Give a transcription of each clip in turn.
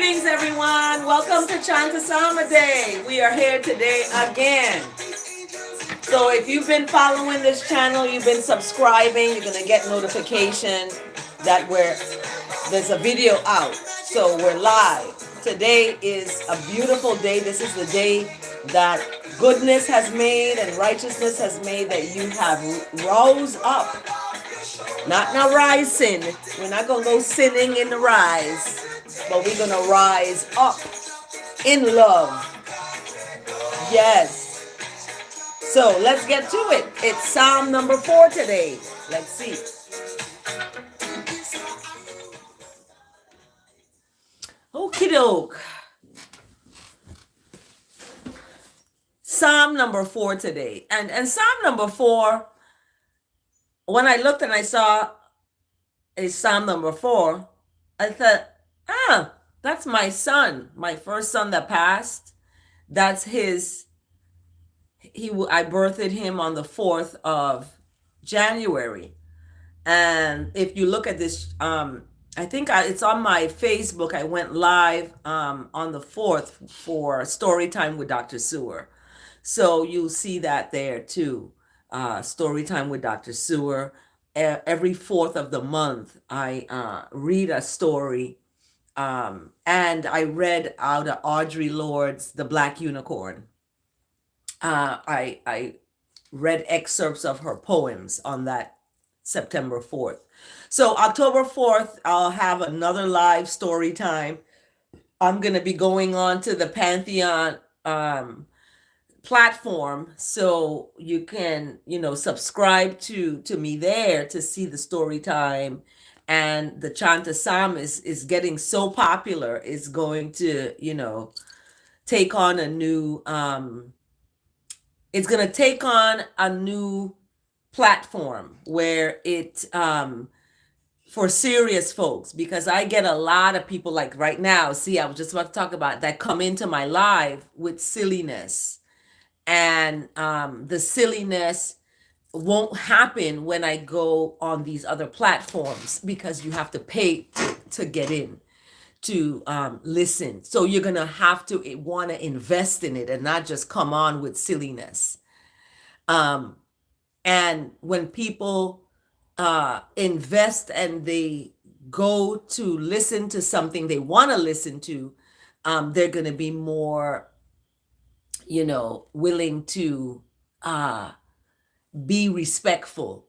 Greetings, everyone. Welcome to Chant A Psalm A Day. We are here today again. So if you've been following this channel, you've been subscribing, you're going to get notification that there's a video out. So we're live. Today is a beautiful day. This is the day that goodness has made and righteousness has made, that you have rose up. Not now rising. We're not going to go sinning in the rise, but we're going to rise up in love. Yes. So let's get to it. It's Psalm number 4 today. Let's see. Okie doke. Psalm number 4 today. And Psalm number 4, when I looked and I saw a Psalm number 4, I thought, that's my son, my first son that passed. That's his. I birthed him on the 4th of January. And if you look at this, I think it's on my Facebook. I went live on the 4th for Story Time with Dr. Sewer. So you'll see that there too. Story Time with Dr. Sewer. Every 4th of the month, I read a story. And I read out of Audre Lorde's The Black Unicorn. I read excerpts of her poems on that September 4th. So October 4th, I'll have another live story time. I'm going to be going on to the Pantheon platform, so you can, subscribe to me there to see the story time. And the Chant A Psalm is getting so popular, it's going to, take on a new it's going to take on a new platform where it for serious folks, because I get a lot of people like right now, see, I was just about to talk about that, come into my live with silliness. And the silliness won't happen when I go on these other platforms, because you have to pay to get in to listen. So you're gonna have to want to invest in it and not just come on with silliness. And when people invest and they go to listen to something they want to listen to, they're gonna be more, willing to be respectful,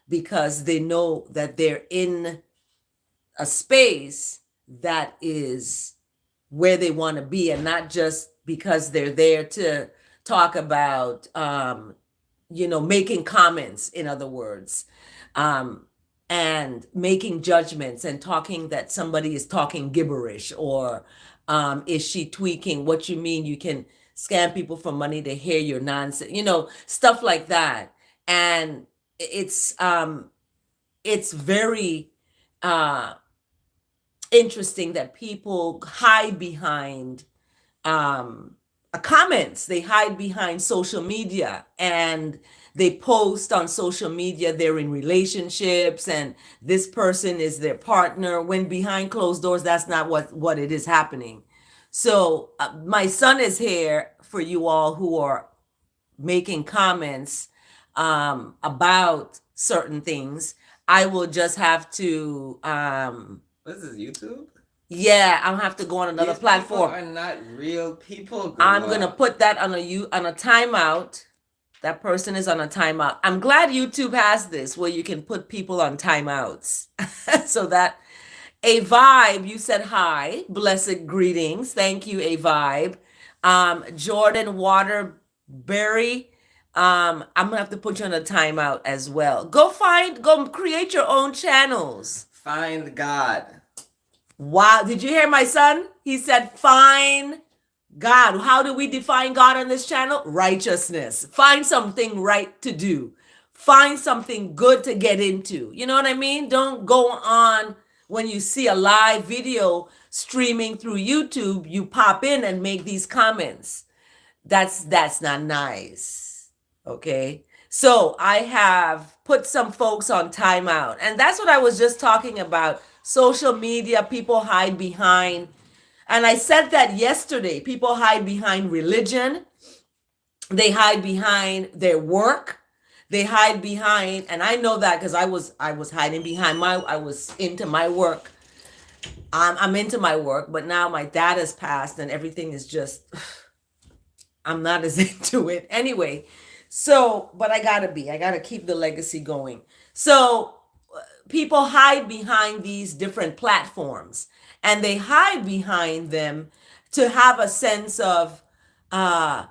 because they know that they're in a space that is where they want to be, and not just because they're there to talk about, making comments, in other words, and making judgments and talking that somebody is talking gibberish, or is she tweaking? What you mean you can scam people for money to hear your nonsense, stuff like that. And it's very interesting that people hide behind comments. They hide behind social media, and they post on social media they're in relationships and this person is their partner, when behind closed doors, that's not what it is happening. So my son is here for you all who are making comments about certain things. I will just have to This is YouTube? Yeah, I'll have to go on another These platform. people are not real people. I'm gonna put that on a timeout. That person is on a timeout. I'm glad YouTube has this where you can put people on timeouts. So that A Vibe, you said hi, blessed greetings. Thank you, A Vibe. Jordan Waterbury, I'm gonna have to put you on a timeout as well. Go create your own channels. Find God. Wow, did you hear my son? He said, find God. How do we define God on this channel? Righteousness. Find something right to do. Find something good to get into. You know what I mean? Don't go on when you see a live video streaming through YouTube, you pop in and make these comments. That's not nice. Okay? So I have put some folks on timeout. And that's what I was just talking about. Social media, people hide behind And I said that yesterday. People hide behind religion. They hide behind their work. They hide behind, and I know that because I was hiding behind I was into my work. I'm into my work, but now my dad has passed and everything is just, I'm not as into it anyway. So, but I gotta keep the legacy going. So people hide behind these different platforms, and they hide behind them to have a sense of uh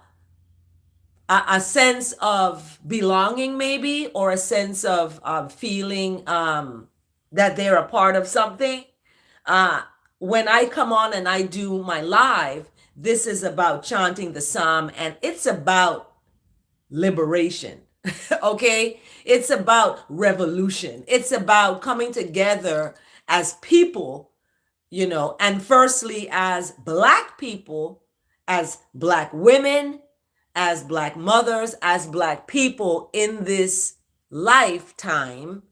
a sense of belonging, maybe, or a sense of feeling that they're a part of something. uh when I come on and I do my live, this is about chanting the psalm, and it's about liberation. Okay, it's about revolution. It's about coming together as people, and firstly as Black people, as Black women, as Black mothers, as Black people in this lifetime,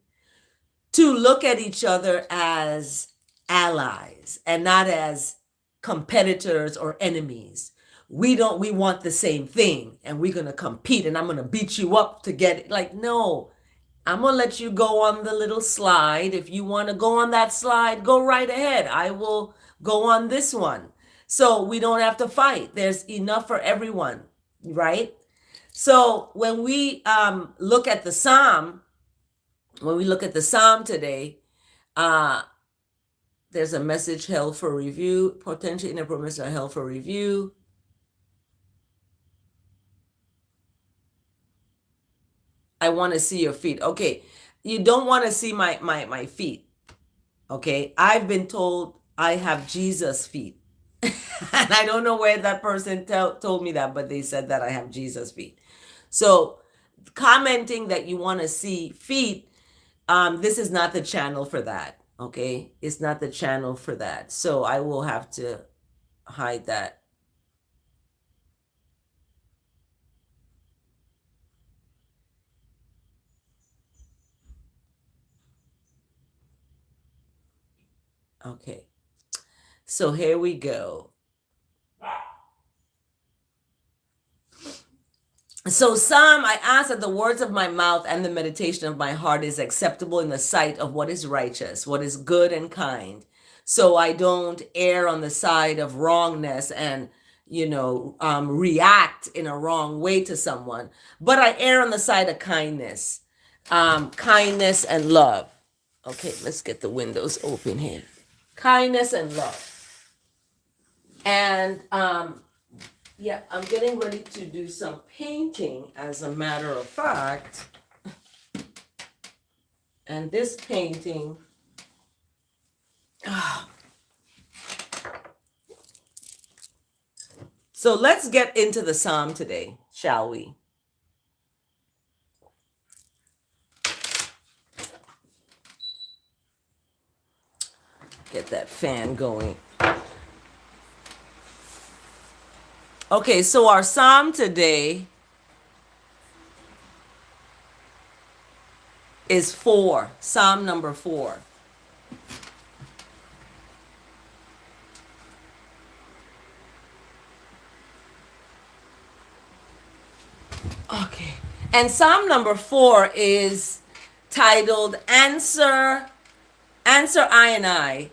to look at each other as allies and not as competitors or enemies. We want the same thing, and we're going to compete, and I'm going to beat you up to get it. Like, no, I'm going to let you go on the little slide. If you want to go on that slide, go right ahead. I will go on this one. So we don't have to fight. There's enough for everyone, right? So look at the psalm, when we look at the psalm today, uh, there's a message held for review. Potential inappropriate are held for review. I want to see your feet. Okay, you don't want to see my feet. Okay, I've been told I have Jesus feet. And I don't know where that person told me that, but they said that I have Jesus feet. So commenting that you want to see feet, this is not the channel for that. Okay, it's not the channel for that. So I will have to hide that. Okay, so here we go. So Psalm, I ask that the words of my mouth and the meditation of my heart is acceptable in the sight of what is righteous, what is good and kind. So I don't err on the side of wrongness and, react in a wrong way to someone, but I err on the side of kindness, kindness and love. Okay, let's get the windows open here. Kindness and love. And yeah, I'm getting ready to do some painting, as a matter of fact. And this painting, so let's get into the psalm today, shall we? Get that fan going. Okay, so our psalm today is 4, Psalm number 4. Okay, and Psalm number 4 is titled Answer I and I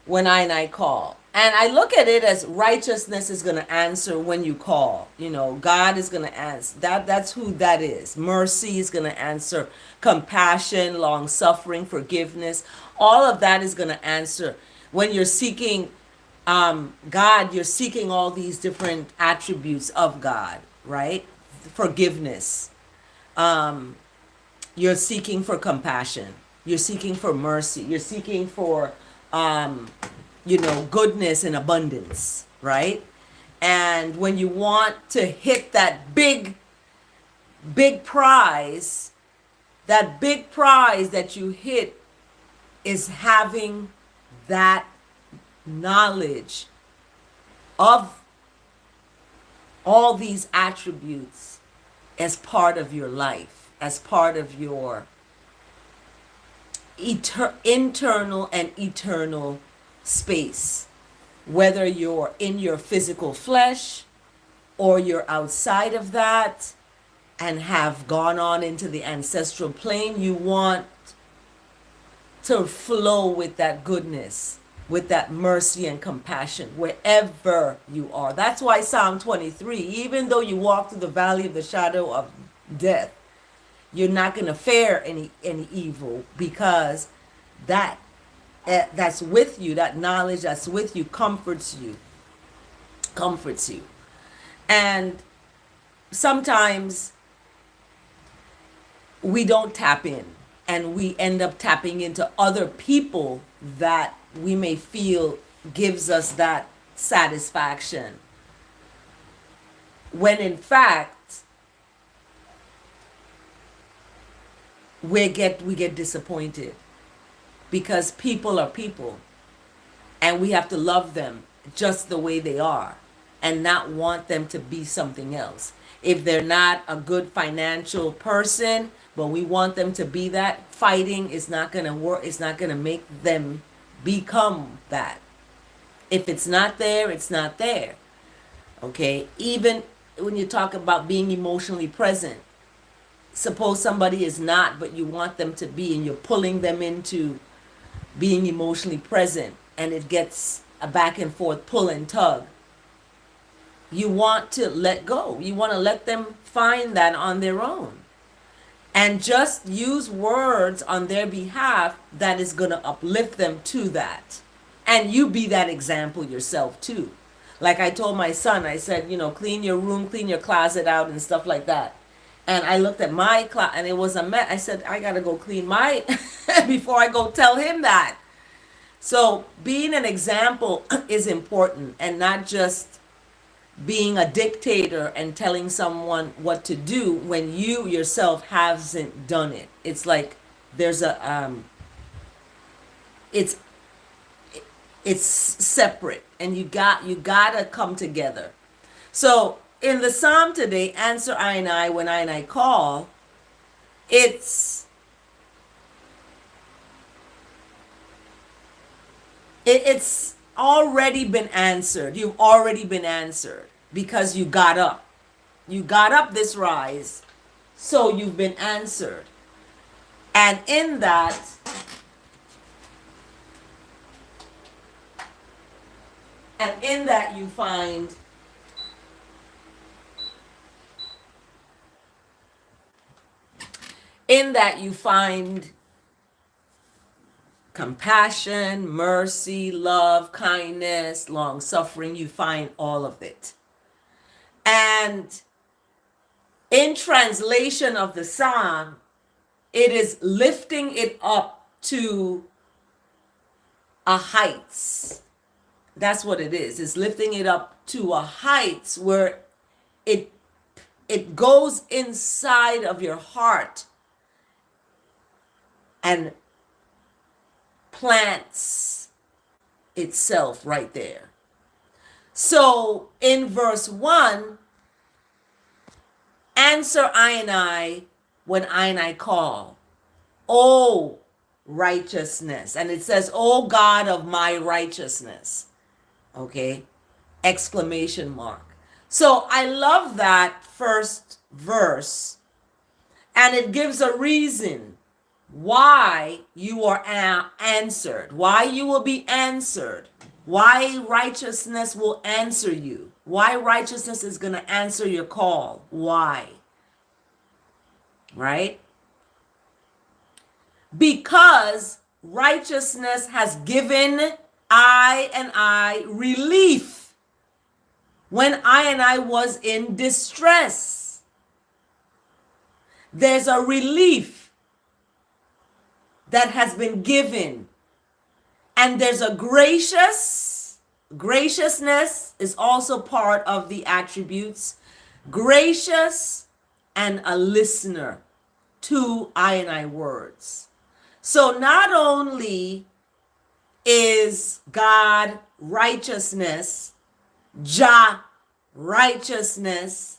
when I and I call. And I look at it as righteousness is going to answer when you call. God is going to answer. That's who that is. Mercy is going to answer. Compassion, long suffering, forgiveness, all of that is going to answer. When you're seeking God, you're seeking all these different attributes of God, right? Forgiveness. You're seeking for compassion. You're seeking for mercy. You're seeking for goodness and abundance, right? And when you want to hit that big prize, that big prize that you hit is having that knowledge of all these attributes as part of your life, as part of your internal and eternal space. whether you're in your physical flesh or you're outside of that and have gone on into the ancestral plane. You want to flow with that goodness, with that mercy and compassion wherever you are. That's why Psalm 23, even though you walk through the valley of the shadow of death, you're not going to fear any evil, because that that's with you, that knowledge that's with you comforts you. And sometimes we don't tap in, and we end up tapping into other people that we may feel gives us that satisfaction, when in fact we get disappointed, because people are people, and we have to love them just the way they are and not want them to be something else. If they're not a good financial person, but we want them to be that, fighting is not going to work. It's not going to make them become that. If it's not there, it's not there. Okay? Even when you talk about being emotionally present, suppose somebody is not, but you want them to be, and you're pulling them into being emotionally present, and it gets a back and forth pull and tug. You want to let go. You want to let them find that on their own, and just use words on their behalf that is going to uplift them to that. And you be that example yourself too. Like I told my son, I said, clean your room, clean your closet out and stuff like that. And I looked at my closet and it was a mess. I said, I got to go clean my before I go tell him that. So being an example is important, and not just being a dictator and telling someone what to do when you yourself hasn't done it. It's like there's a it's it's separate, and you gotta come together. So in the psalm today, answer I and I when I and I call, it's already been answered. You've already been answered because you got up. You got up this rise, so you've been answered. And in that, you find compassion, mercy, love, kindness, long suffering. You find all of it. And in translation of the psalm, it is lifting it up to a heights. That's what it is. It's lifting it up to a heights where it goes inside of your heart and plants itself right there. So in verse 1, answer I and I when I and I call. Oh, righteousness. And it says, oh God of my righteousness. Okay? Exclamation mark. So I love that first verse. And it gives a reason why you are answered, why you will be answered, why righteousness will answer you, why righteousness is going to answer your call. Why? Right? Because righteousness has given I and I relief when I and I was in distress. There's a relief that has been given. And there's a graciousness is also part of the attributes. Gracious and a listener to I and I words. So not only is God righteousness, Jah righteousness,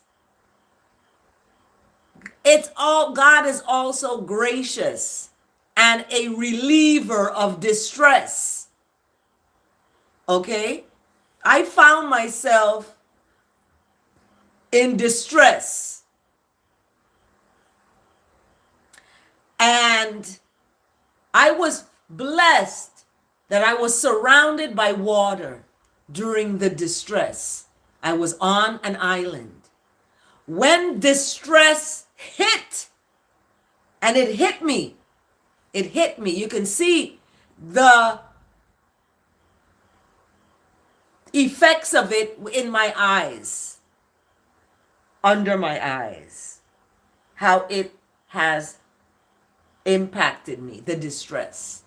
God is also gracious and a reliever of distress. Okay? I found myself in distress. And I was blessed that I was surrounded by water during the distress. I was on an island. When distress hit, and it hit me. You can see the effects of it in my eyes, under my eyes, how it has impacted me, the distress.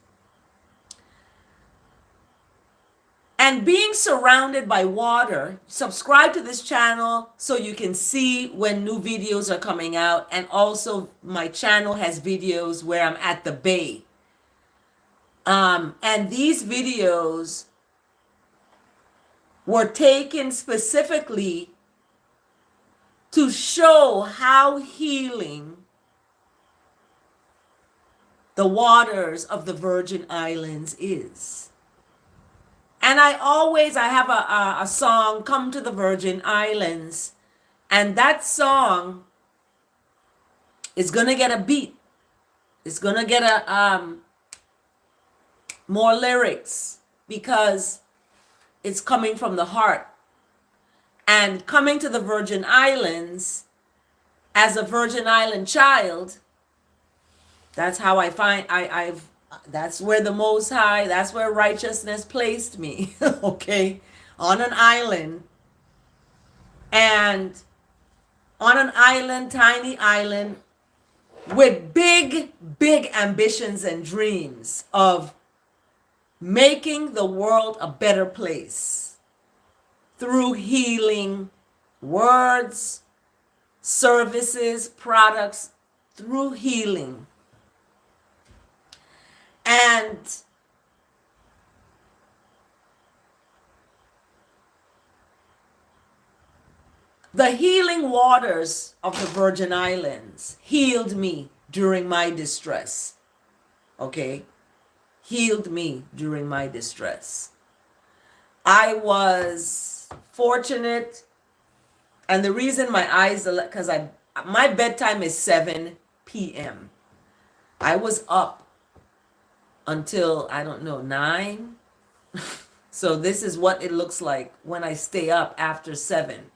And being surrounded by water, subscribe to this channel so you can see when new videos are coming out. And also my channel has videos where I'm at the bay. And these videos were taken specifically to show how healing the waters of the Virgin Islands is. And I have a song, Come to the Virgin Islands. And that song is going to get a beat. It's going to get more lyrics because it's coming from the heart. And coming to the Virgin Islands as a Virgin Island child, that's how I find that's where the Most High, that's where righteousness placed me, okay, on an island. And on an island, tiny island, with big, big ambitions and dreams of making the world a better place through healing, words, services, products, through healing. And the healing waters of the Virgin Islands healed me during my distress. Okay? Healed me during my distress. I was fortunate, and the reason my eyes, because my bedtime is 7 p.m. I was up until, I don't know, 9. So this is what it looks like when I stay up after 7.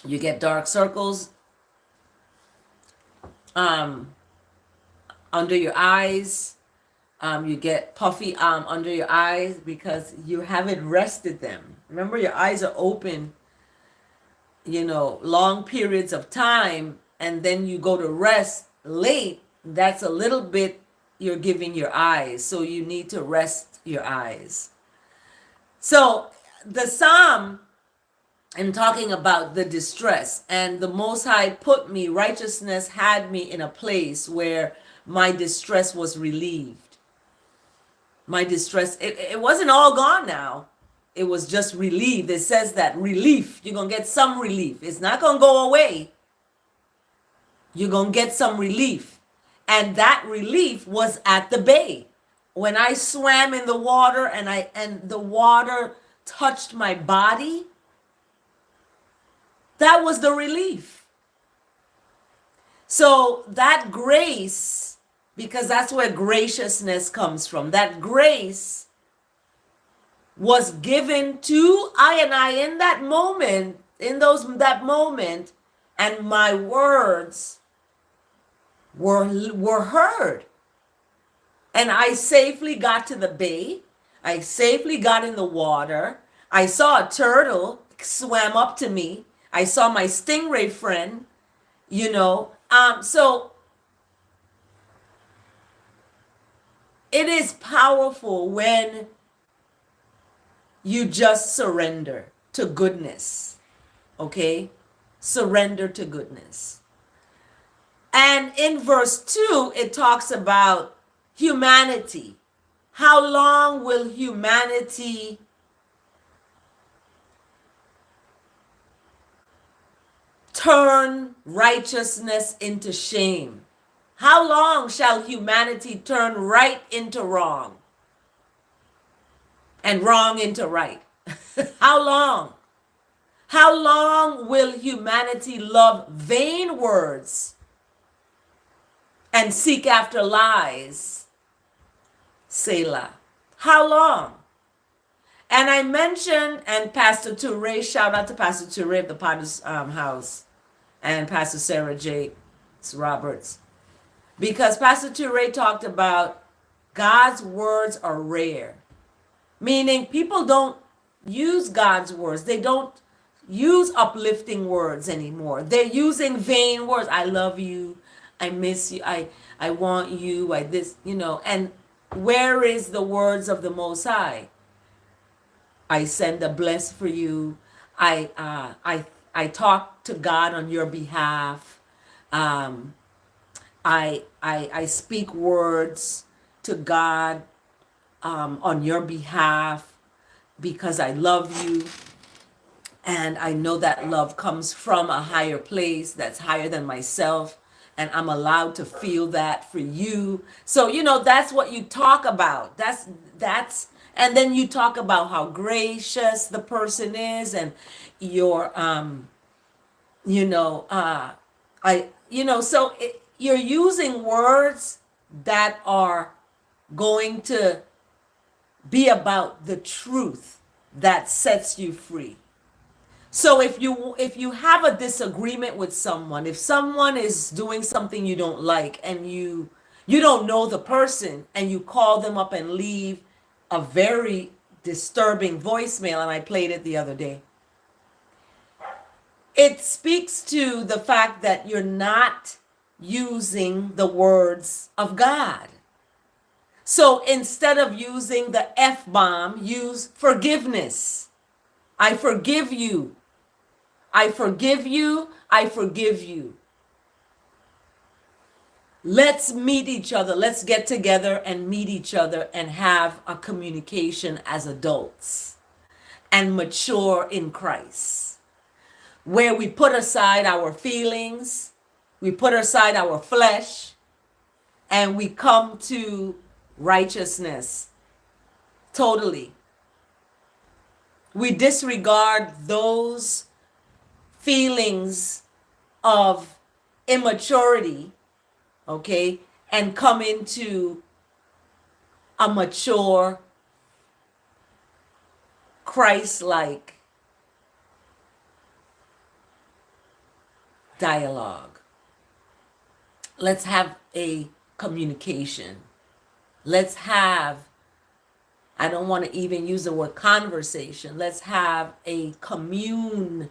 You get dark circles under your eyes. You get puffy under your eyes because you haven't rested them. Remember, your eyes are open, long periods of time, and then you go to rest late. That's a little bit you're giving your eyes. So you need to rest your eyes. So the Psalm, I'm talking about the distress, and the Most High righteousness had me in a place where my distress was relieved. My distress, it wasn't all gone now. It was just relieved. It says that relief, you're going to get some relief. It's not going to go away. You're going to get some relief. And that relief was at the bay. When I swam in the water and the water touched my body, that was the relief. So that grace, because that's where graciousness comes from, that grace was given to I in that moment, that moment, and my words were heard. And I safely got to the bay. I safely got in the water. I saw a turtle swam up to me. I saw my stingray friend, so it is powerful when you just surrender to goodness, okay? Surrender to goodness. And in verse 2, it talks about humanity. How long will humanity turn righteousness into shame? How long shall humanity turn right into wrong? and wrong into right. How long? How long will humanity love vain words and seek after lies? Selah. How long? And I mentioned, and Pastor Touré, shout out to Pastor Touré of the Potter's House, and Pastor Sarah J. Roberts, because Pastor Touré talked about God's words are rare, meaning people don't use God's words. They don't use uplifting words anymore. They're using vain words. I love you. I miss you. I want you. I this, and where is the words of the Most High? I send a bless for you. I talk to God on your behalf. Um, I speak words to God on your behalf because I love you. And I know that love comes from a higher place that's higher than myself. And I'm allowed to feel that for you. So, that's what you talk about. And then you talk about how gracious the person is and your, you know, so you're using words that are going to be about the truth that sets you free. So if you have a disagreement with someone, if someone is doing something you don't like and you don't know the person and you call them up and leave a very disturbing voicemail, and I played it the other day, it speaks to the fact that you're not using the words of God. So instead of using the F bomb, use forgiveness. I forgive you. I forgive you. I forgive you. Let's meet each other. Let's get together and meet each other and have a communication as adults and mature in Christ, where we put aside our feelings, we put aside our flesh, and we come to righteousness totally. We disregard those feelings of immaturity, okay, and come into a mature, Christ-like dialogue. Let's have a communication. Let's have, I don't want to even use the word conversation. Let's have a commune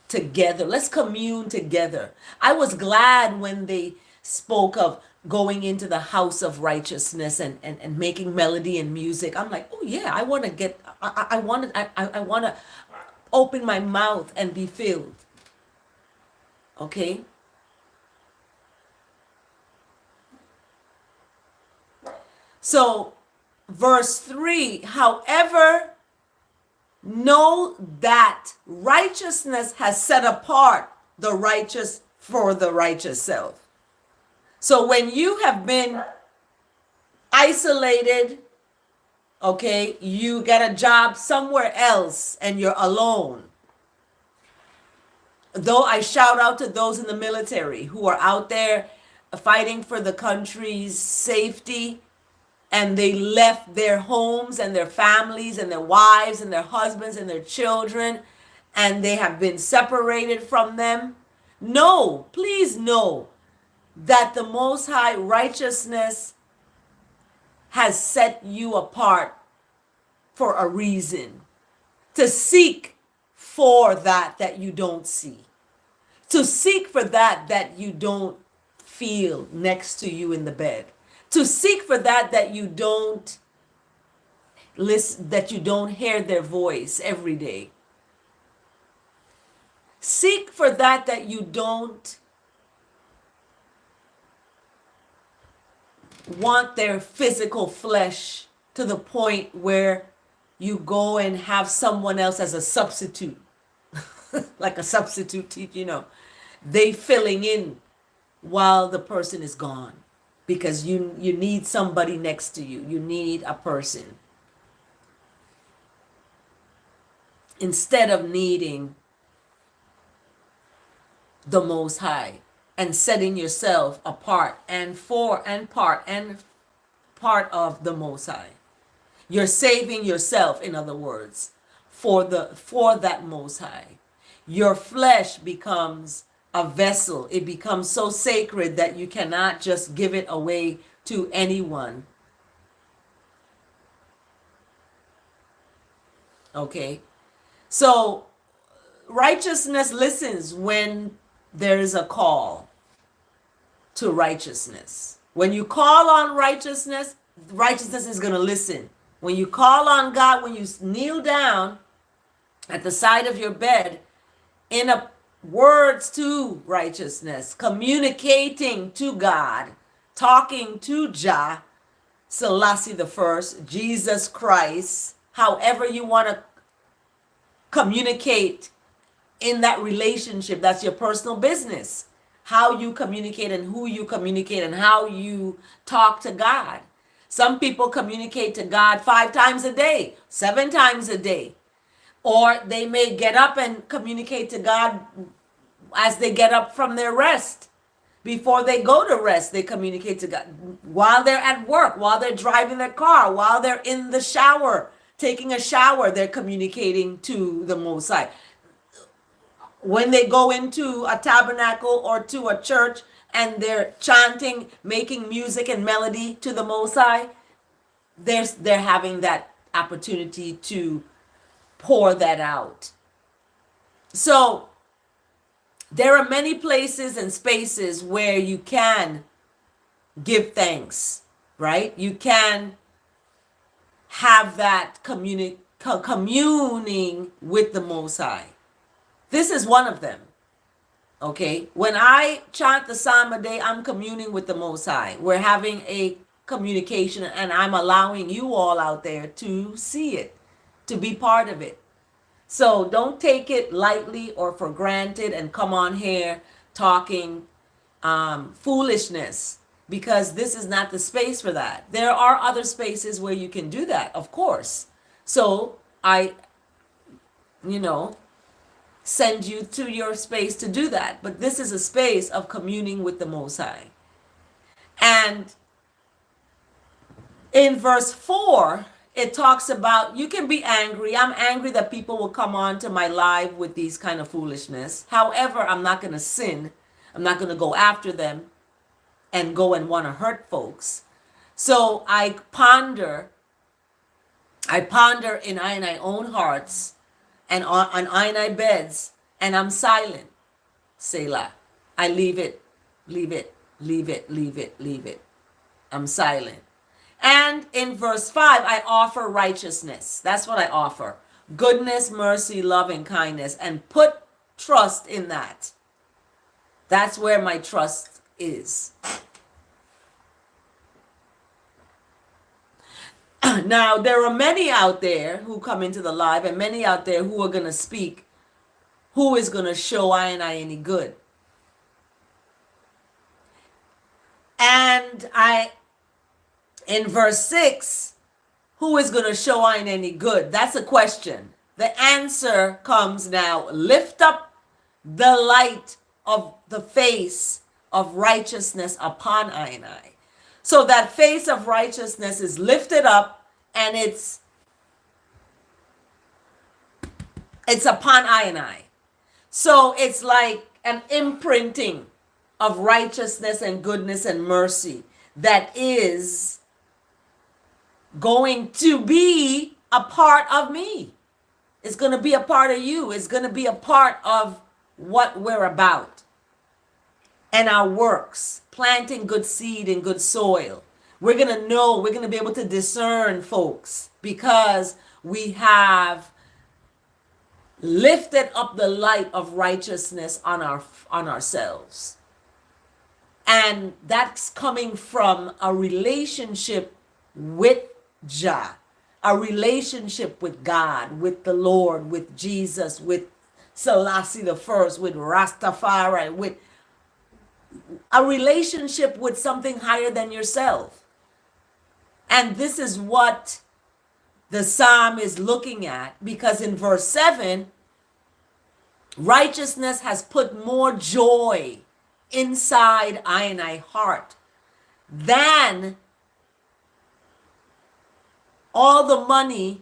together. Let's commune together. I was glad when they spoke of going into the house of righteousness and making melody and music. I'm like, oh yeah, I want to get, I want to, I want to open my mouth and be filled. Okay. So verse 3, however, know that righteousness has set apart the righteous for the righteous self. So when you have been isolated, okay, you get a job somewhere else and you're alone. Though I shout out to those in the military who are out there fighting for the country's safety, and they left their homes and their families and their wives and their husbands and their children, and they have been separated from them. Know, please know that the Most High righteousness has set you apart for a reason. To seek for that you don't see. To seek for that you don't feel next to you in the bed. To seek for that you don't listen, that you don't hear their voice every day. Seek for that you don't want their physical flesh to the point where you go and have someone else as a substitute. Like a substitute teacher, they filling in while the person is gone. Because you need somebody next to you. You need a person. instead of needing the Most High and setting yourself apart and for and part of the Most High. You're saving yourself, in other words, for that Most High. Your flesh becomes a vessel. It becomes so sacred that you cannot just give it away to anyone. Okay? So righteousness listens when there is a call to righteousness. When you call on righteousness, righteousness is going to listen. When you call on God, when you kneel down at the side of your bed in a words to righteousness, communicating to God, talking to Jah, Selassie the First, Jesus Christ, however you want to communicate in that relationship, that's your personal business. How you communicate and who you communicate and how you talk to God. Some people communicate to God 5 times a day, 7 times a day. Or they may get up and communicate to God as they get up from their rest. Before they go to rest, they communicate to God. While they're at work, while they're driving their car, while they're in the shower, taking a shower, they're communicating to the Most High. When they go into a tabernacle or to a church and they're chanting, making music and melody to the Most High, they're having that opportunity to pour that out. So there are many places and spaces where you can give thanks, right? You can have that communing with the Most High. This is one of them. Okay? When I chant the Psalm a day, I'm communing with the Most High. We're having a communication, and I'm allowing you all out there to see it, to be part of it. So don't take it lightly or for granted and come on here talking foolishness, because this is not the space for that. There are other spaces where you can do that, of course. So I, send you to your space to do that. But this is a space of communing with the Most High. And in verse 4, it talks about you can be angry. I'm angry that people will come on to my live with these kind of foolishness. However, I'm not going to sin. I'm not going to go after them and go and want to hurt folks. So I ponder in I own hearts and on I beds, and I'm silent. Selah. I leave it. I'm silent. And in verse 5, I offer righteousness. That's what I offer. Goodness, mercy, love, and kindness. And put trust in that. That's where my trust is. Now, there are many out there who come into the live and many out there who are going to speak, who is going to show I any good. And in verse 6, who is going to show I any good? That's a question. The answer comes now. Lift up the light of the face of righteousness upon I. So that face of righteousness is lifted up, and it's upon I. So it's like an imprinting of righteousness and goodness and mercy that is going to be a part of me. It's going to be a part of you. It's going to be a part of what we're about and our works, planting good seed in good soil. We're going to know, we're going to be able to discern, folks, because we have lifted up the light of righteousness on ourselves. And that's coming from a relationship with Jah, a relationship with God, with the Lord, with Jesus, with Selassie the First, with Rastafari, with a relationship with something higher than yourself. And this is what the psalm is looking at, because in verse 7, righteousness has put more joy inside I and I heart than all the money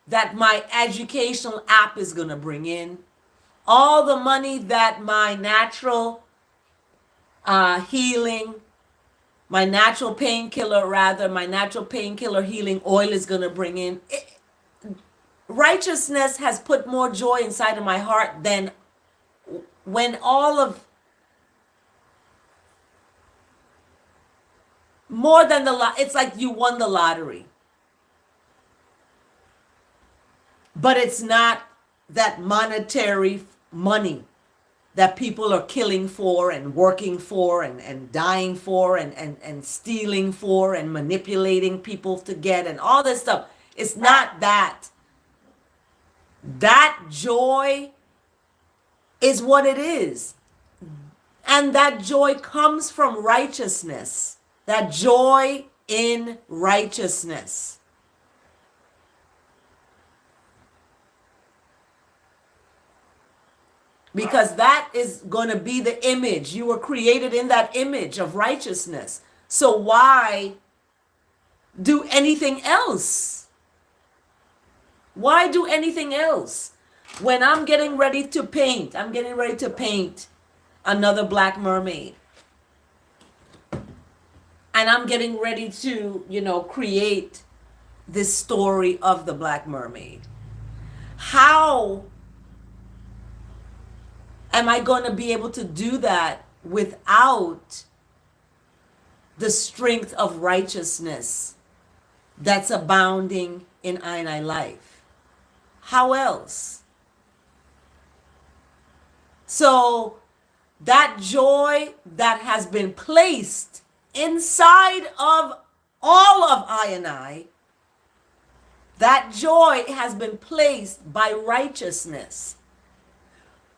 that my educational app is going to bring in, all the money that my natural healing, my natural painkiller, rather, my natural painkiller healing oil is going to bring in. Righteousness has put more joy inside of my heart than when all of, more than it's like you won the lottery. But it's not that monetary money that people are killing for and working for and dying for and stealing for and manipulating people to get and all this stuff. It's not that. That joy is what it is. And that joy comes from righteousness. That joy in righteousness. Because that is going to be the image. You were created in that image of righteousness. So why do anything else? Why do anything else? When I'm getting ready to paint another black mermaid. And I'm getting ready to, create this story of the black mermaid. How am I going to be able to do that without the strength of righteousness that's abounding in I and I life? How else? So that joy that has been placed inside of all of I and I, that joy has been placed by righteousness.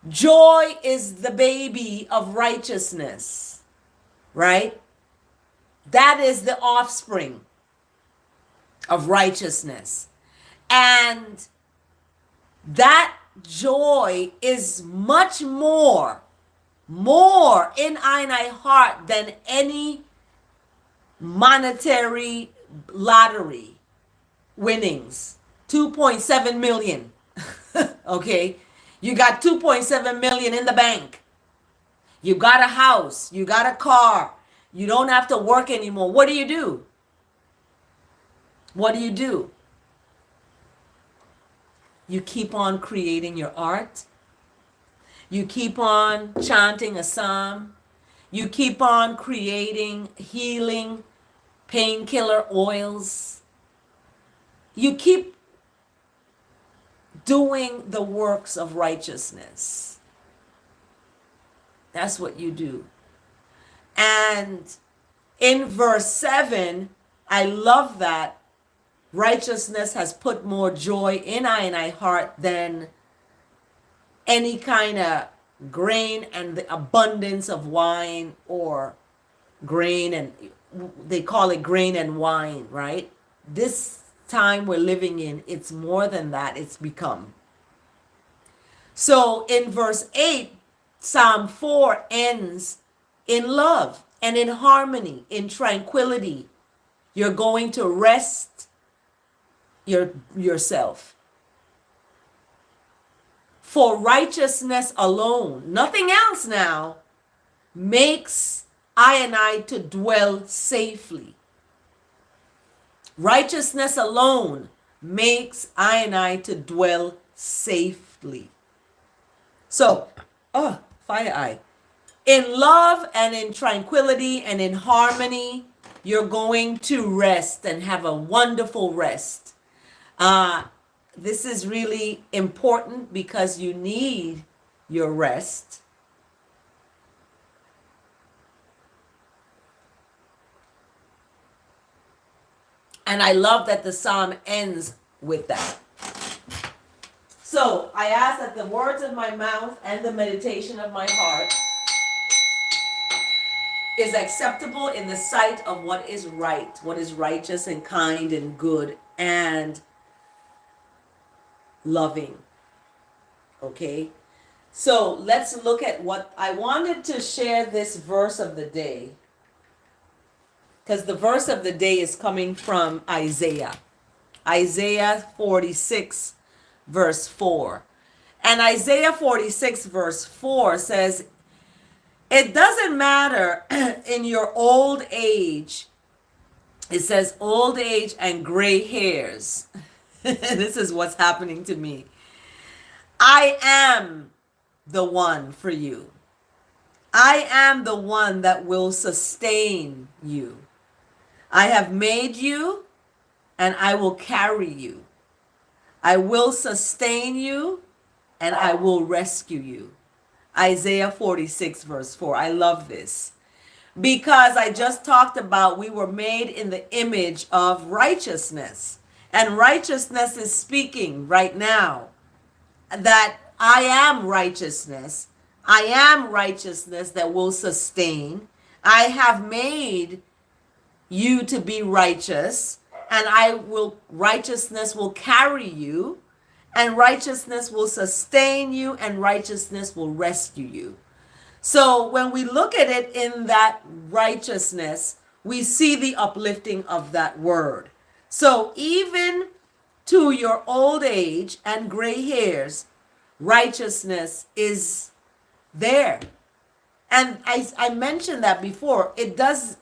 Joy is the baby of righteousness, right? That is the offspring of righteousness. And that joy is much more in I and I heart than any monetary lottery winnings. 2.7 million. Okay? You got 2.7 million in the bank. You got a house. You got a car. You don't have to work anymore. What do? What do? You keep on creating your art. You keep on chanting a psalm. You keep on creating healing painkiller oils. You keep doing the works of righteousness. That's what you do. And in verse 7, I love that righteousness has put more joy in I and I heart than any kind of grain and the abundance of wine, or grain, and they call it grain and wine, right? This time we're living in, it's more than that. It's become. So in verse 8, Psalm 4 ends in love and in harmony, in tranquility. You're going to rest yourself. For righteousness alone, nothing else now, makes I and I to dwell safely. Righteousness alone makes I and I to dwell safely. So, fire eye. In love and in tranquility and in harmony, you're going to rest and have a wonderful rest. This is really important because you need your rest. And I love that the psalm ends with that. So I ask that the words of my mouth and the meditation of my heart is acceptable in the sight of what is right, what is righteous and kind and good and loving. Okay? So let's look at what I wanted to share this verse of the day, because the verse of the day is coming from Isaiah. Isaiah 46, verse 4. And Isaiah 46, verse 4 says, it doesn't matter in your old age. It says old age and gray hairs. This is what's happening to me. I am the one for you. I am the one that will sustain you. I have made you and I will carry you. I will sustain you and I will rescue you. Isaiah 46, verse 4. I love this because I just talked about we were made in the image of righteousness. And righteousness is speaking right now that I am righteousness. I am righteousness that will sustain. I have made you to be righteous, and righteousness will carry you, and righteousness will sustain you, and righteousness will rescue you. So when we look at it in that righteousness, we see the uplifting of that word. So even to your old age and gray hairs, righteousness is there. And I mentioned that before. It does,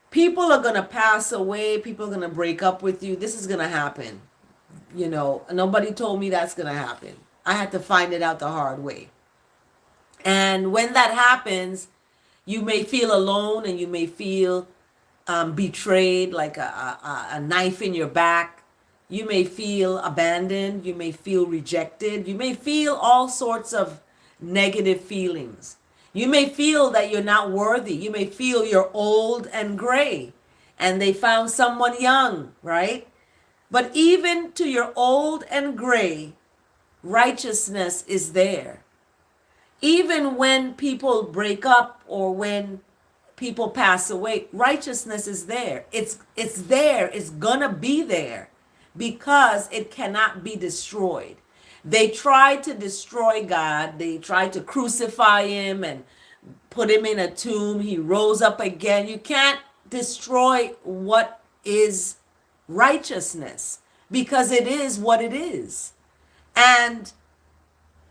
people are going to pass away, people are going to break up with you. This is going to happen. You know, nobody told me that's going to happen. I had to find it out the hard way. And when that happens, you may feel alone and you may feel betrayed, like a knife in your back. You may feel abandoned. You may feel rejected. You may feel all sorts of negative feelings. You may feel that you're not worthy. You may feel you're old and gray and they found someone young, right? But even to your old and gray, righteousness is there. Even when people break up or when people pass away, righteousness is there. It's there. It's gonna be there because it cannot be destroyed. They tried to destroy God. They tried to crucify him and put him in a tomb. He rose up again. You can't destroy what is righteousness because it is what it is. And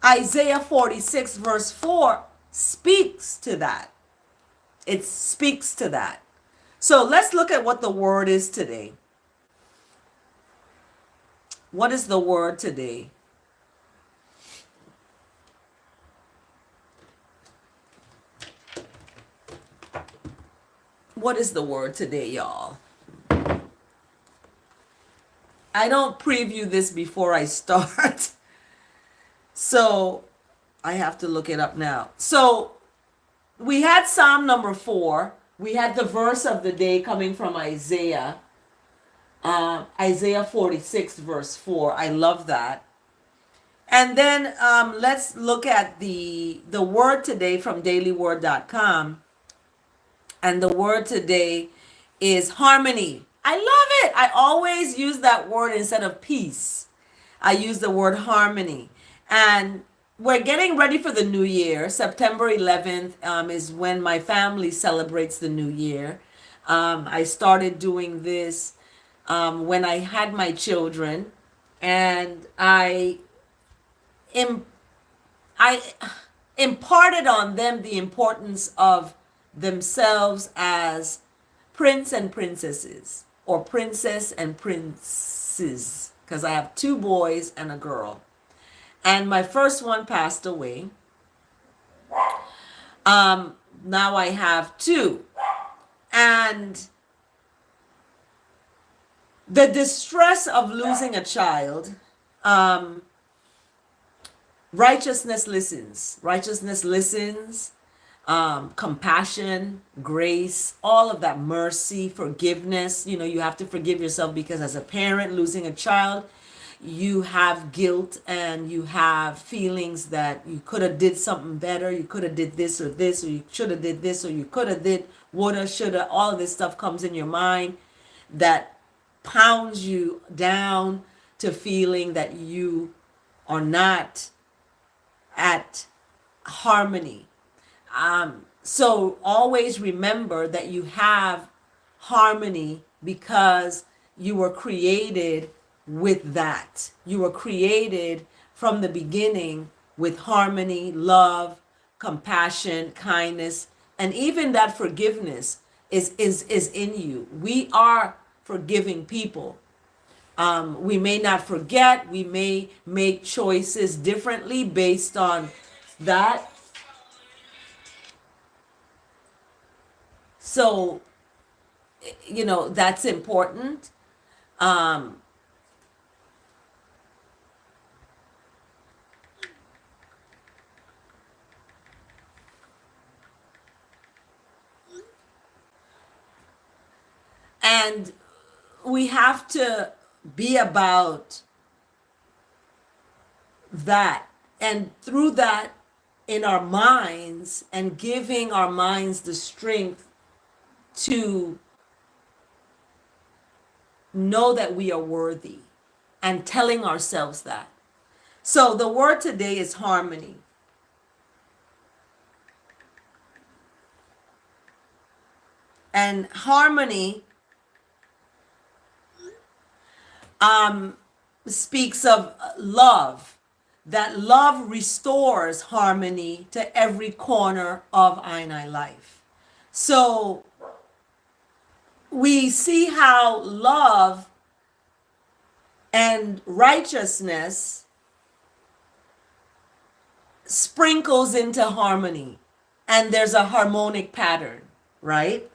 Isaiah 46, verse 4 speaks to that. It speaks to that. So let's look at what the word is today. What is the word today? What is the word today, y'all? I don't preview this before I start. So I have to look it up now. So we had Psalm number 4. We had the verse of the day coming from Isaiah. Isaiah 46, verse 4. I love that. And then let's look at the word today from dailyword.com. And the word today is harmony. I love it. I always use that word instead of peace. I use the word harmony. And we're getting ready for the new year. September 11th is when my family celebrates the new year. I started doing this when I had my children, and I imparted on them the importance of themselves as prince and princesses, or princess and princes, because I have 2 boys and a girl. And my first one passed away. Now I have 2. And the distress of losing a child, righteousness listens. Righteousness listens. Compassion, grace, all of that, mercy, forgiveness. You know, you have to forgive yourself because as a parent losing a child, you have guilt and you have feelings that you could have did something better. You could have did this, or you should have did this, or you could have did, woulda, shoulda. All of this stuff comes in your mind that pounds you down to feeling that you are not at harmony. So always remember that you have harmony because you were created with that. You were created from the beginning with harmony, love, compassion, kindness, and even that forgiveness is in you. We are forgiving people. We may not forget, we may make choices differently based on that. So, that's important. Um, and we have to be about that. And through that, in our minds, and giving our minds the strength to know that we are worthy and telling ourselves that. So the word today is harmony. And harmony speaks of love, that love restores harmony to every corner of I life. So we see how love and righteousness sprinkles into harmony, and there's a harmonic pattern, right?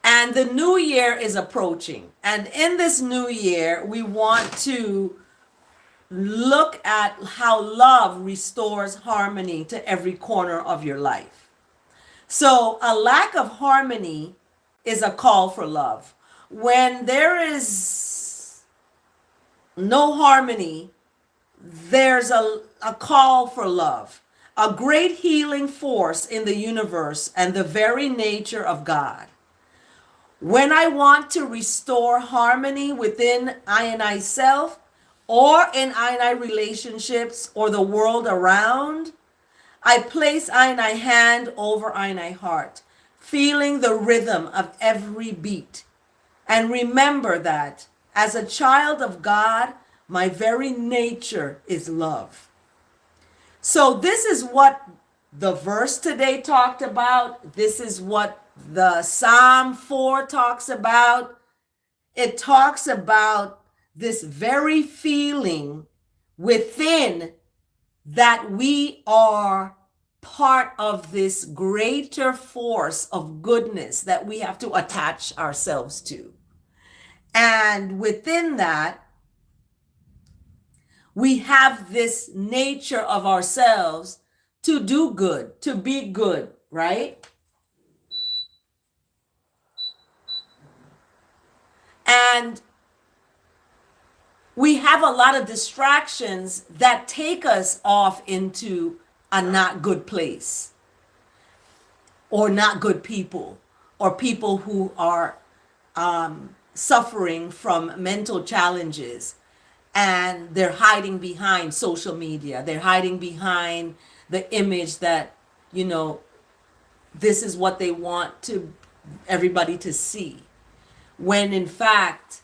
And the new year is approaching. And in this new year, we want to look at how love restores harmony to every corner of your life. So, a lack of harmony is a call for love. When there is no harmony, there's a call for love, a great healing force in the universe and the very nature of God. When I want to restore harmony within I and I self, or in I and I relationships, or the world around, I place I and I hand over I and I heart, feeling the rhythm of every beat. And remember that as a child of God, my very nature is love. So this is what the verse today talked about. This is what the Psalm 4 talks about. It talks about this very feeling within that we are part of this greater force of goodness that we have to attach ourselves to. And within that, we have this nature of ourselves to do good, to be good, right? And we have a lot of distractions that take us off into a not good place, or not good people, or people who are suffering from mental challenges, and they're hiding behind social media. They're hiding behind the image that, this is what they want to everybody to see. When in fact,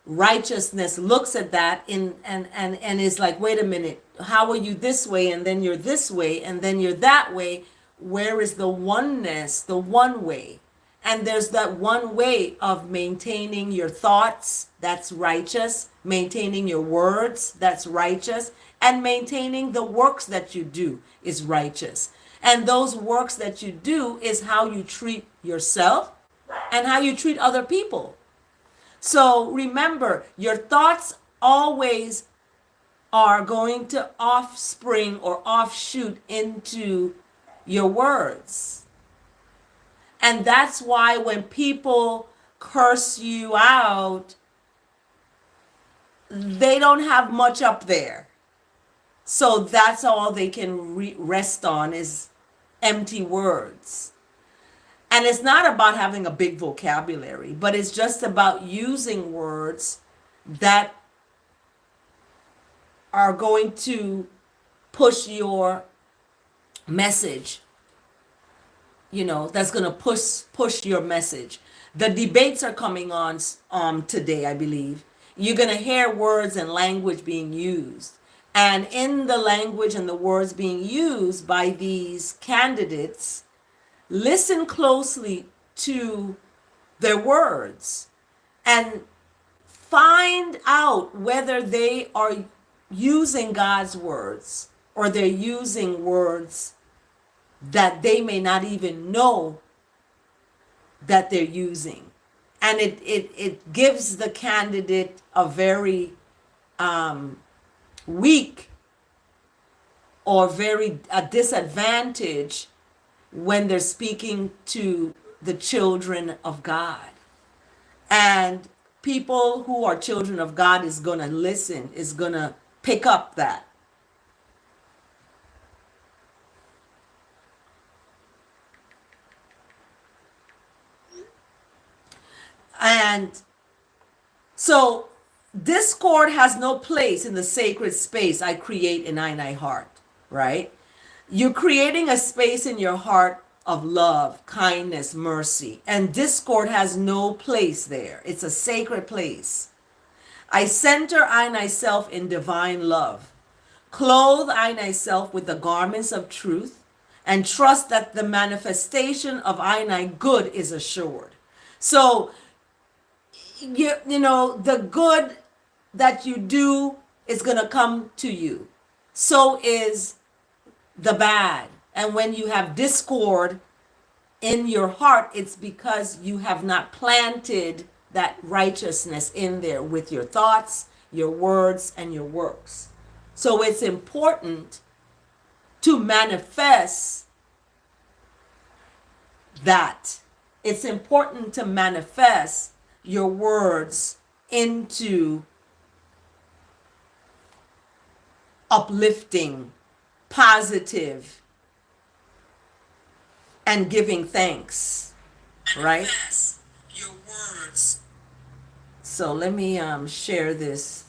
righteousness looks at that and is like, wait a minute, how are you this way, and then you're this way, and then you're that way? Where is the oneness, the one way? And there's that one way of maintaining your thoughts, that's righteous, maintaining your words, that's righteous, and maintaining the works that you do is righteous. And those works that you do is how you treat yourself and how you treat other people. So remember, your thoughts always are going to offspring or offshoot into your words. And that's why when people curse you out, they don't have much up there. So that's all they can rest on is empty words. And it's not about having a big vocabulary, but it's just about using words that are going to push your message, that's going to push your message. The debates are coming on today, I believe. You're going to hear words and language being used. And in the language and the words being used by these candidates, listen closely to their words and find out whether they are using God's words or they're using words that they may not even know that they're using. And it gives the candidate a very weak or very a disadvantage when they're speaking to the children of God. And people who are children of God is going to listen, is going to pick up that. And so discord has no place in the sacred space I create in I heart, right? You're creating a space in your heart of love, kindness, mercy, and discord has no place there. It's a sacred place. I center I myself in divine love. Clothe I myself with the garments of truth and trust that the manifestation of I good is assured. So the good that you do is going to come to you. So is the bad. And when you have discord in your heart, it's because you have not planted that righteousness in there with your thoughts, your words, and your works. So it's important to manifest that. It's important to manifest your words into uplifting, positive, and giving thanks, right? Your words. So let me share this.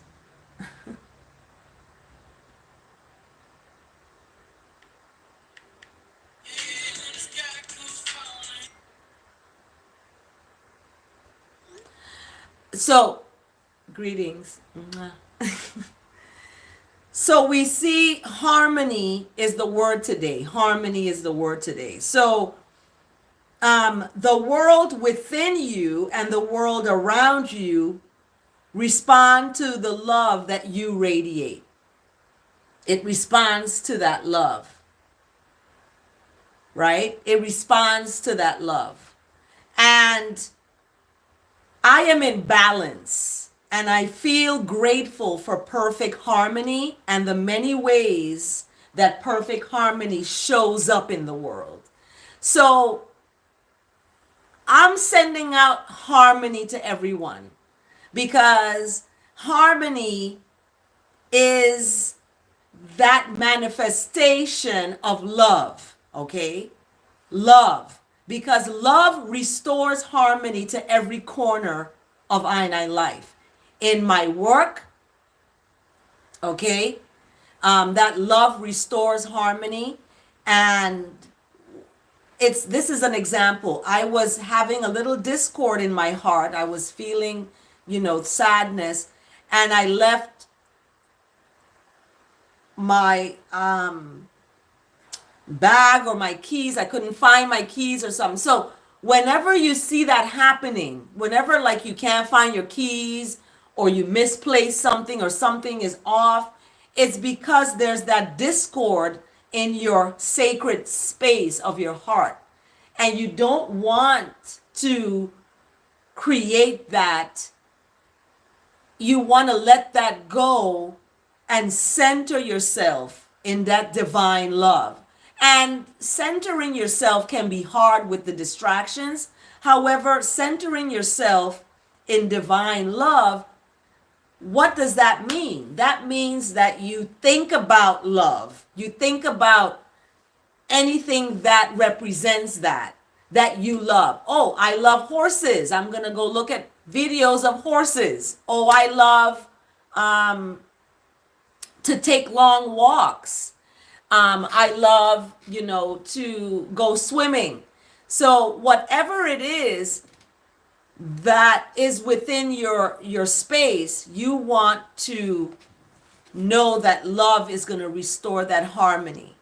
So, greetings. So we see harmony is the word today. Harmony is the word today. So the world within you and the world around you respond to the love that you radiate. It responds to that love, right? It responds to that love. And I am in balance and I feel grateful for perfect harmony and the many ways that perfect harmony shows up in the world. So I'm sending out harmony to everyone because harmony is that manifestation of love, okay? Love. Because love restores harmony to every corner of I life. In my work, okay, that love restores harmony. And this is an example. I was having a little discord in my heart. I was feeling, sadness. And I left my bag or my keys. I couldn't find my keys or something. So whenever you see that happening, whenever like you can't find your keys or you misplace something or something is off, it's because there's that discord in your sacred space of your heart. And you don't want to create that. You want to let that go and center yourself in that divine love. And centering yourself can be hard with the distractions. However, centering yourself in divine love what does that mean? That means that you think about love. You think about anything that represents that you love. Oh, I love horses. I'm going to go look at videos of horses. Oh, I love to take long walks. I love, to go swimming. So whatever it is that is within your space, you want to know that love is going to restore that harmony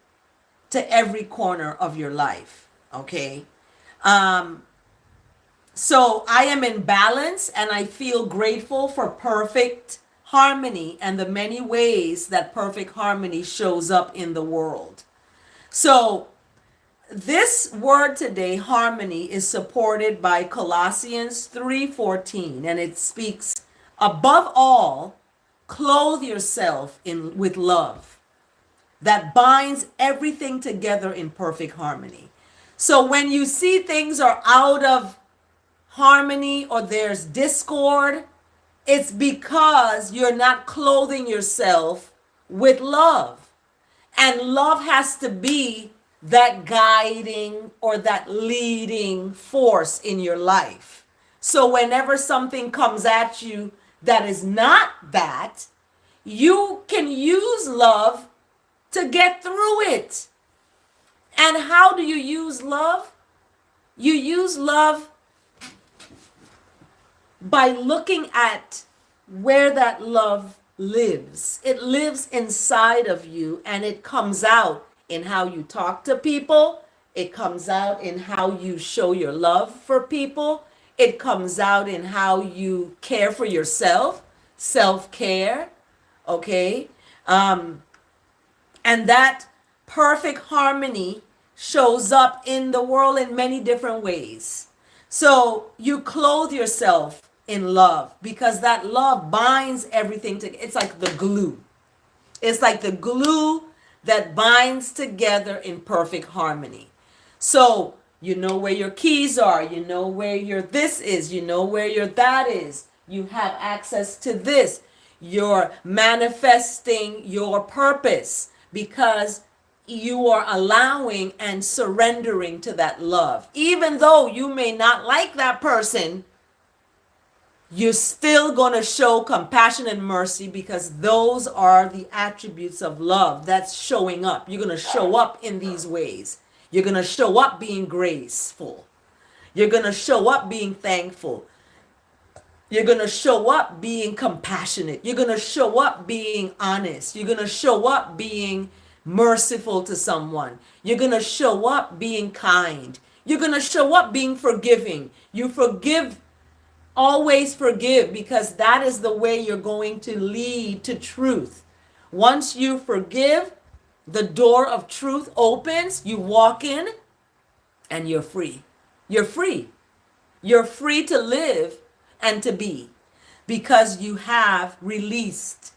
to every corner of your life. Okay. So I am in balance and I feel grateful for perfect harmony and the many ways that perfect harmony shows up in the world. So this word today, harmony, is supported by Colossians 3:14, and it speaks, above all, clothe yourself in with love that binds everything together in perfect harmony. So when you see things are out of harmony or there's discord, it's because you're not clothing yourself with love. And love has to be that guiding or that leading force in your life. So whenever something comes at you that is not that, you can use love to get through it. And how do you use love? You use love by looking at where that love lives. It lives inside of you and it comes out in how you talk to people. It comes out in how you show your love for people. It comes out in how you care for yourself, self-care, okay? And that perfect harmony shows up in the world in many different ways. So you clothe yourself in love because that love binds everything together. It's like the glue. It's like the glue that binds together in perfect harmony. So you know where your keys are, you know where your this is, you know where your that is. You have access to this. You're manifesting your purpose because you are allowing and surrendering to that love. Even though you may not like that person, you're still going to show compassion and mercy because those are the attributes of love that's showing up. You're going to show up in these ways. You're going to show up being graceful. You're going to show up being thankful. You're going to show up being compassionate. You're going to show up being honest. You're going to show up being merciful to someone. You're going to show up being kind. You're going to show up being forgiving. You forgive, always forgive, because that is the way you're going to lead to truth. Once you forgive, the door of truth opens. You walk in and you're free. You're free. You're free to live and to be because you have released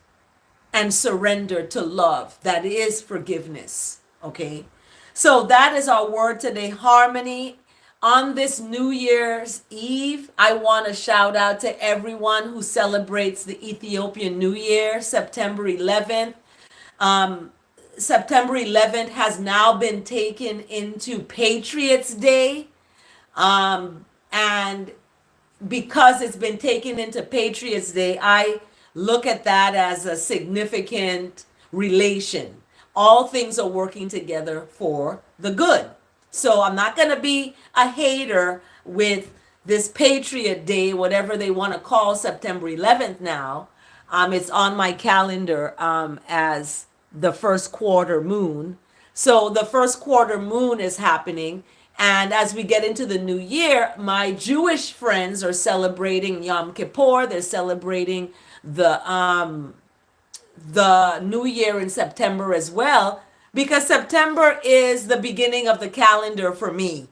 and surrendered to love. That is forgiveness. Okay. So that is our word today, harmony. On this New Year's Eve, I want to shout out to everyone who celebrates the Ethiopian New Year, September 11th. September 11th has now been taken into Patriots Day. And because it's been taken into Patriots Day, I look at that as a significant relation. All things are working together for the good. So I'm not going to be a hater with this Patriot Day, whatever they want to call September 11th now. It's on my calendar as the first quarter moon. So the first quarter moon is happening. And as we get into the new year, my Jewish friends are celebrating Yom Kippur. They're celebrating the new year in September as well, because September is the beginning of the calendar for me.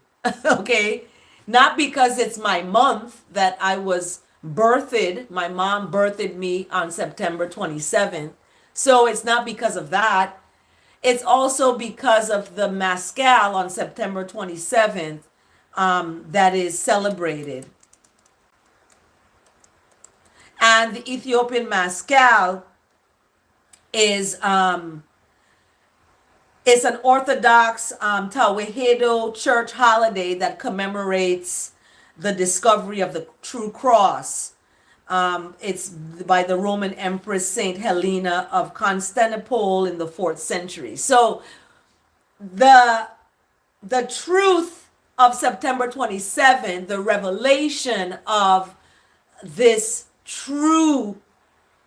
Okay? Not because it's my month that I was birthed. My mom birthed me on September 27th. So it's not because of that. It's also because of the Maskal on September 27th that is celebrated. And the Ethiopian Maskal is it's an Orthodox Tawahedo church holiday that commemorates the discovery of the true cross. It's by the Roman Empress Saint Helena of Constantinople in the 4th century. So the the truth of September 27th, the revelation of this true,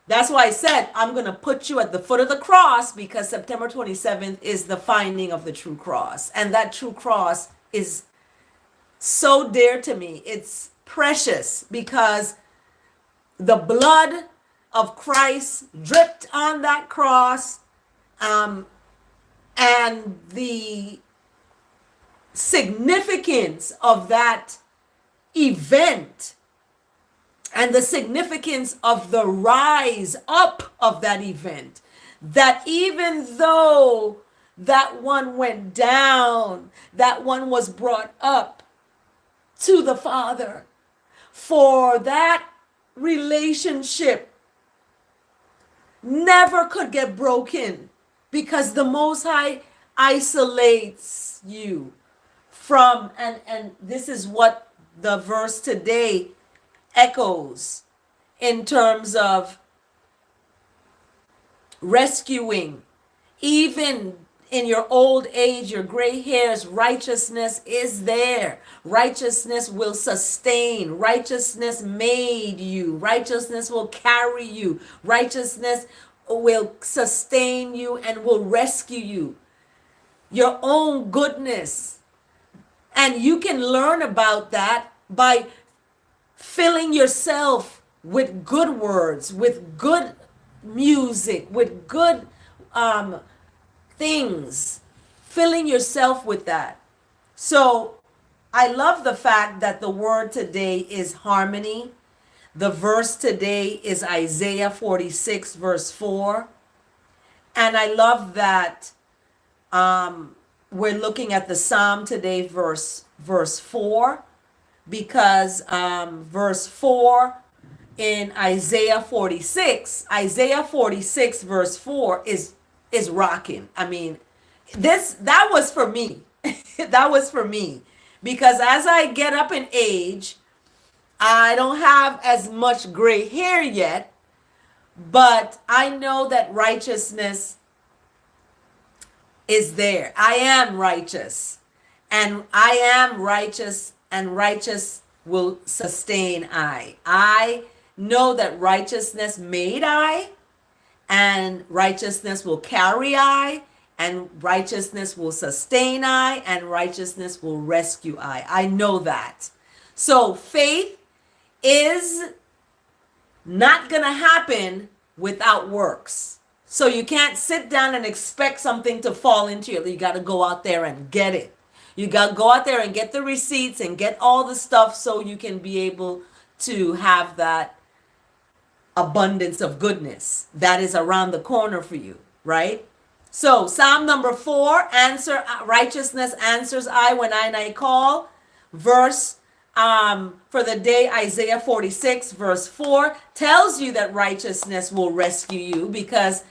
that's why I said I'm going to put you at the foot of the cross, because September 27th is the finding of the true cross. And that true cross is so dear to me. It's precious because the blood of Christ dripped on that cross, and the significance of that event and the significance of the rise up of that event, that even though that one went down, that one was brought up to the Father, for that relationship never could get broken, because the Most High isolates you from, and this is what the verse today echoes in terms of rescuing. Even in your old age, your gray hairs, righteousness is there. Righteousness will sustain. Righteousness made you. Righteousness will carry you. Righteousness will sustain you and will rescue you. Your own goodness. And you can learn about that by filling yourself with good words, with good music, with good things, filling yourself with that. So I love the fact that the word today is harmony. The verse today is Isaiah 46, verse 4. And I love that we're looking at the Psalm today, verse 4, because verse 4 in Isaiah 46 verse 4 is rocking. I mean, that was for me. That was for me, because as I get up in age, I don't have as much gray hair yet, but I know that righteousness is there. I am righteous, and I am righteous, and righteous will sustain I. I know that righteousness made I, and righteousness will carry I, and righteousness will sustain I, and righteousness will rescue I. I know that. So faith is not going to happen without works. So you can't sit down and expect something to fall into you. You got to go out there and get it. You got to go out there and get the receipts and get all the stuff so you can be able to have that abundance of goodness that is around the corner for you, right? So Psalm number 4, righteousness answers I when I call. Verse for the day, Isaiah 46, verse 4, tells you that righteousness will rescue you, because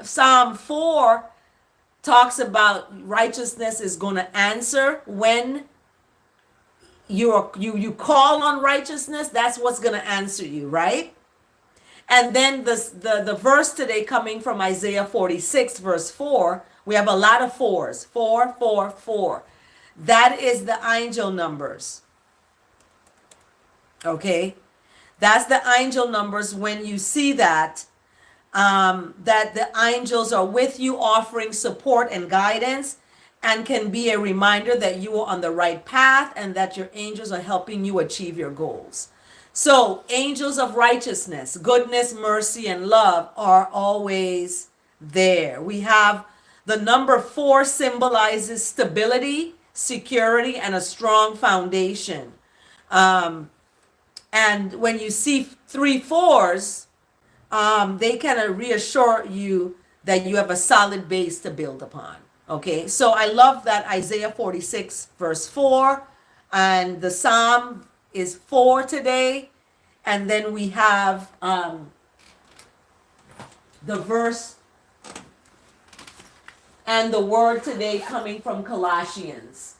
Psalm 4 talks about righteousness is going to answer when you call on righteousness. That's what's going to answer you, right? And then the verse today coming from Isaiah 46, verse 4, we have a lot of fours. 4, 4, 4. That is the angel numbers. Okay? That's the angel numbers. When you see that, that the angels are with you, offering support and guidance, and can be a reminder that you are on the right path and that your angels are helping you achieve your goals. So angels of righteousness, goodness, mercy, and love are always there. We have the number 4 symbolizes stability, security, and a strong foundation. And when you see 3 4s, they kind of reassure you that you have a solid base to build upon. Okay, so I love that Isaiah 46, verse 4, and the Psalm is 4 today. And then we have the verse and the word today coming from Colossians.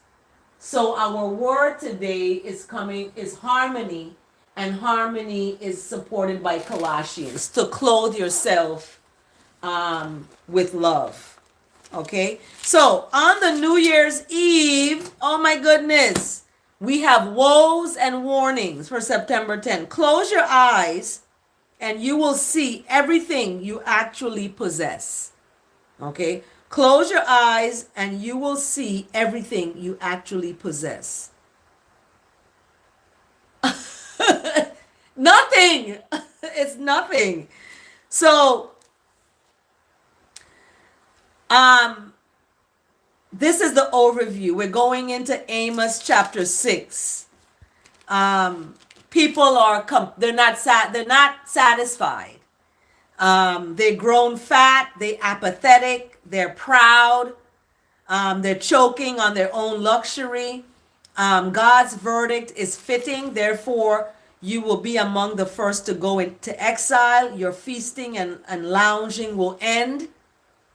So our word today is harmony, and harmony is supported by Colossians, to clothe yourself with love. Okay, so on the New Year's Eve, oh my goodness, we have woes and warnings for September 10th. Close your eyes and you will see everything you actually possess. Okay, close your eyes and you will see everything you actually possess. Nothing. It's nothing. So, this is the overview. We're going into Amos chapter 6. People are they're not satisfied. They're grown fat, they're apathetic, they're proud, they're choking on their own luxury. God's verdict is fitting, therefore you will be among the first to go into exile. Your feasting and lounging will end.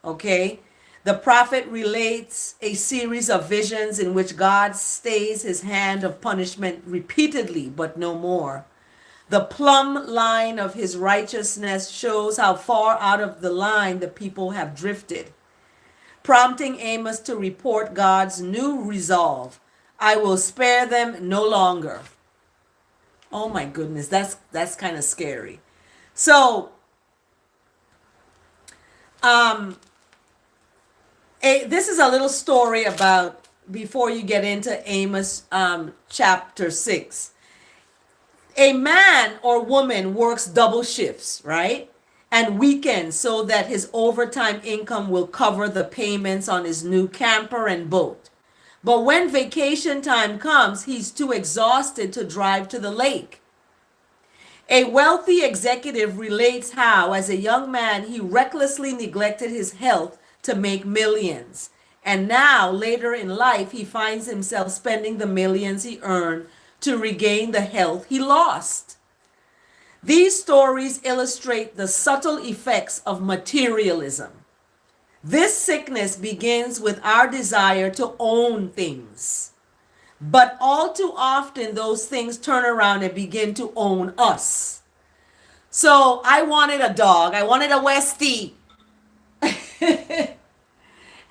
Okay. The prophet relates a series of visions in which God stays his hand of punishment repeatedly, but no more. The plumb line of his righteousness shows how far out of the line the people have drifted, prompting Amos to report God's new resolve. I will spare them no longer. Oh my goodness, that's kind of scary. So, this is a little story about, before you get into Amos chapter 6. A man or woman works double shifts, right? And weekends so that his overtime income will cover the payments on his new camper and boat. But when vacation time comes, he's too exhausted to drive to the lake. A wealthy executive relates how, as a young man, he recklessly neglected his health to make millions. And now, later in life, he finds himself spending the millions he earned to regain the health he lost. These stories illustrate the subtle effects of materialism. This sickness begins with our desire to own things. But all too often, those things turn around and begin to own us. So I wanted a dog. I wanted a Westie.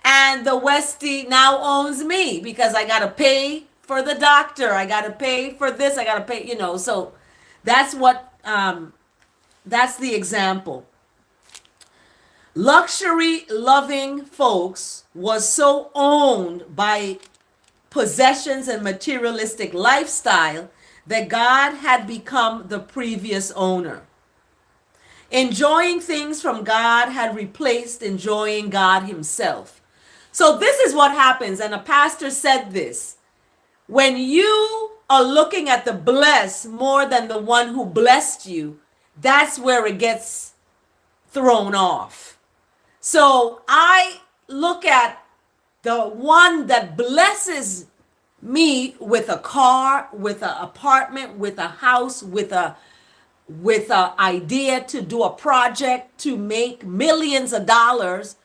And the Westie now owns me because I got to pay for the doctor. I got to pay for this. I got to pay, so that's that's the example. Luxury loving folks was so owned by possessions and materialistic lifestyle that God had become the previous owner. Enjoying things from God had replaced enjoying God himself. So this is what happens, and a pastor said this: when you are looking at the blessed more than the one who blessed you, that's where it gets thrown off. So I look at the one that blesses me with a car, with an apartment, with a house, with a idea to do a project to make millions of dollars.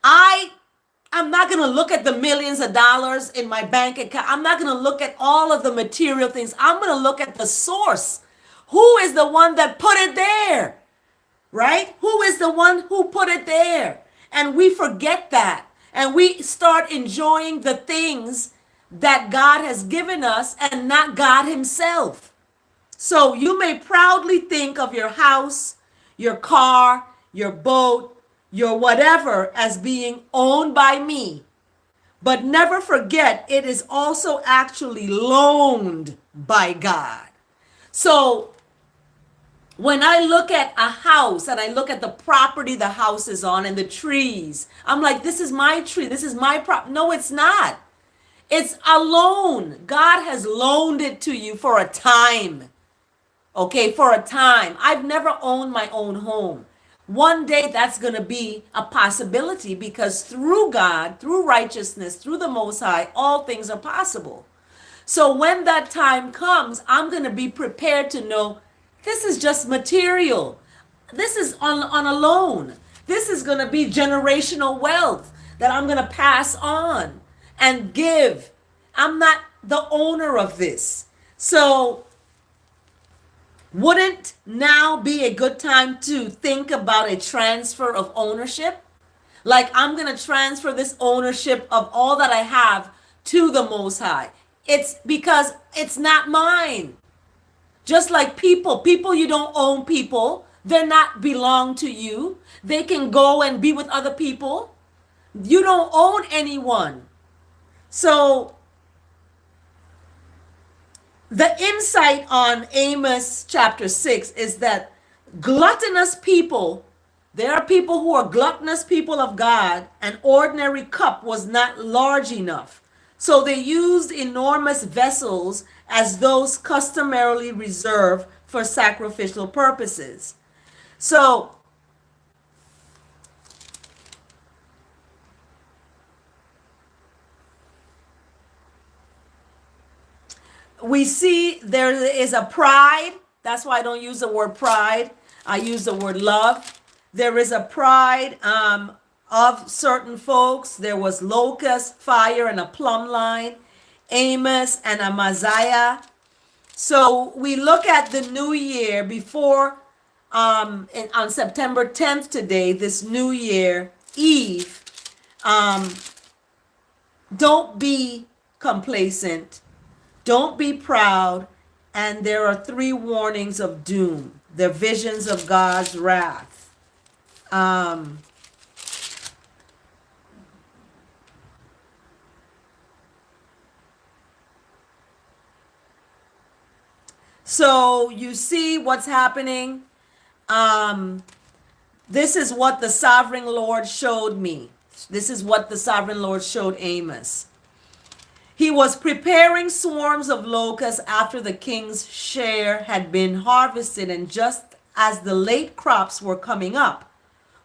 I'm not going to look at the millions of dollars in my bank account. I'm not going to look at all of the material things. I'm going to look at the source. Who is the one that put it there? Right? Who is the one who put it there? And we forget that. And we start enjoying the things that God has given us and not God himself. So you may proudly think of your house, your car, your boat, your whatever as being owned by me. But never forget, it is also actually loaned by God. So when I look at a house and I look at the property the house is on and the trees, I'm like, this is my tree. This is my property. No, it's not. It's a loan. God has loaned it to you for a time. Okay, for a time. I've never owned my own home. One day that's going to be a possibility because through God, through righteousness, through the Most High, all things are possible. So when that time comes, I'm going to be prepared to know This is just material. This is on a loan. This is going to be generational wealth that I'm going to pass on and give. I'm not the owner of this. So, wouldn't now be a good time to think about a transfer of ownership? Like, I'm going to transfer this ownership of all that I have to the Most High. It's because it's not mine. Just like people, you don't own people. They're not belong to you. They can go and be with other people. You don't own anyone. So the insight on Amos chapter 6 is that gluttonous people, there are people who are gluttonous people of God, an ordinary cup was not large enough. So they used enormous vessels as those customarily reserved for sacrificial purposes. So we see there is a pride. That's why I don't use the word pride. I use the word love. There is a pride of certain folks. There was locust, fire, and a plumb line. Amos and Amaziah. So we look at the new year before on September 10th today, this new year Eve. Don't be complacent. Don't be proud. And there are three warnings of doom. They're visions of God's wrath. So you see what's happening. This is what the sovereign Lord showed me. This is what the sovereign Lord showed Amos. He was preparing swarms of locusts after the king's share had been harvested, and just as the late crops were coming up,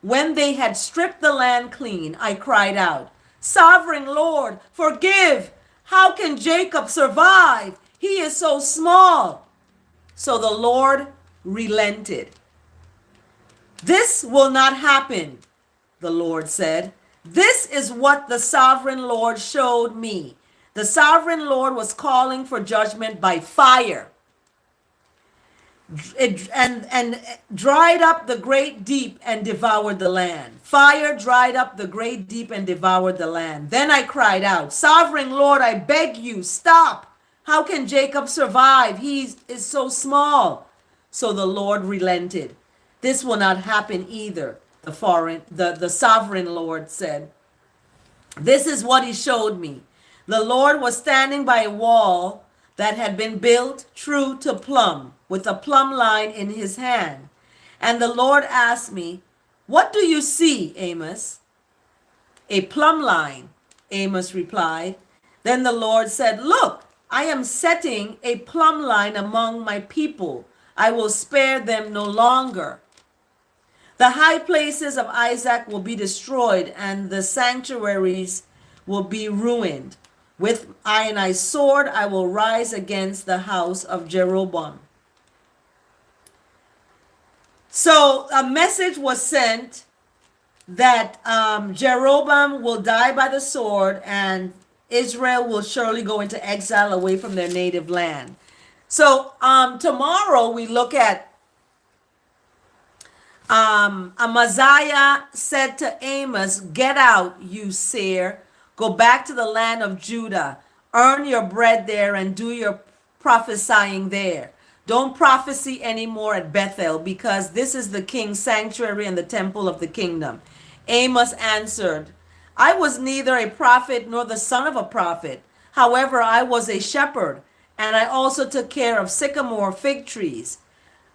when they had stripped the land clean, I cried out, "Sovereign Lord, forgive! How can Jacob survive? He is so small." So the Lord relented. "This will not happen," the Lord said. This is what the sovereign Lord showed me. The sovereign Lord was calling for judgment by fire. And dried up the great deep and devoured the land. Fire dried up the great deep and devoured the land. Then I cried out, "Sovereign Lord, I beg you, stop. How can Jacob survive? He is so small." So the Lord relented. This will not happen either, the sovereign Lord said. This is what he showed me. The Lord was standing by a wall that had been built true to plumb, with a plumb line in his hand. And the Lord asked me, "What do you see, Amos?" "A plumb line," Amos replied. Then the Lord said, "Look, I am setting a plumb line among my people. I will spare them no longer. The high places of Isaac will be destroyed, and the sanctuaries will be ruined. With iron sword I will rise against the house of Jeroboam." So a message was sent that Jeroboam will die by the sword, and Israel will surely go into exile away from their native land. So tomorrow we look at Amaziah said to Amos, "Get out, you seer. Go back to the land of Judah. Earn your bread there and do your prophesying there. Don't prophesy anymore at Bethel, because this is the king's sanctuary and the temple of the kingdom." Amos answered, "I was neither a prophet nor the son of a prophet. However, I was a shepherd, and I also took care of sycamore fig trees.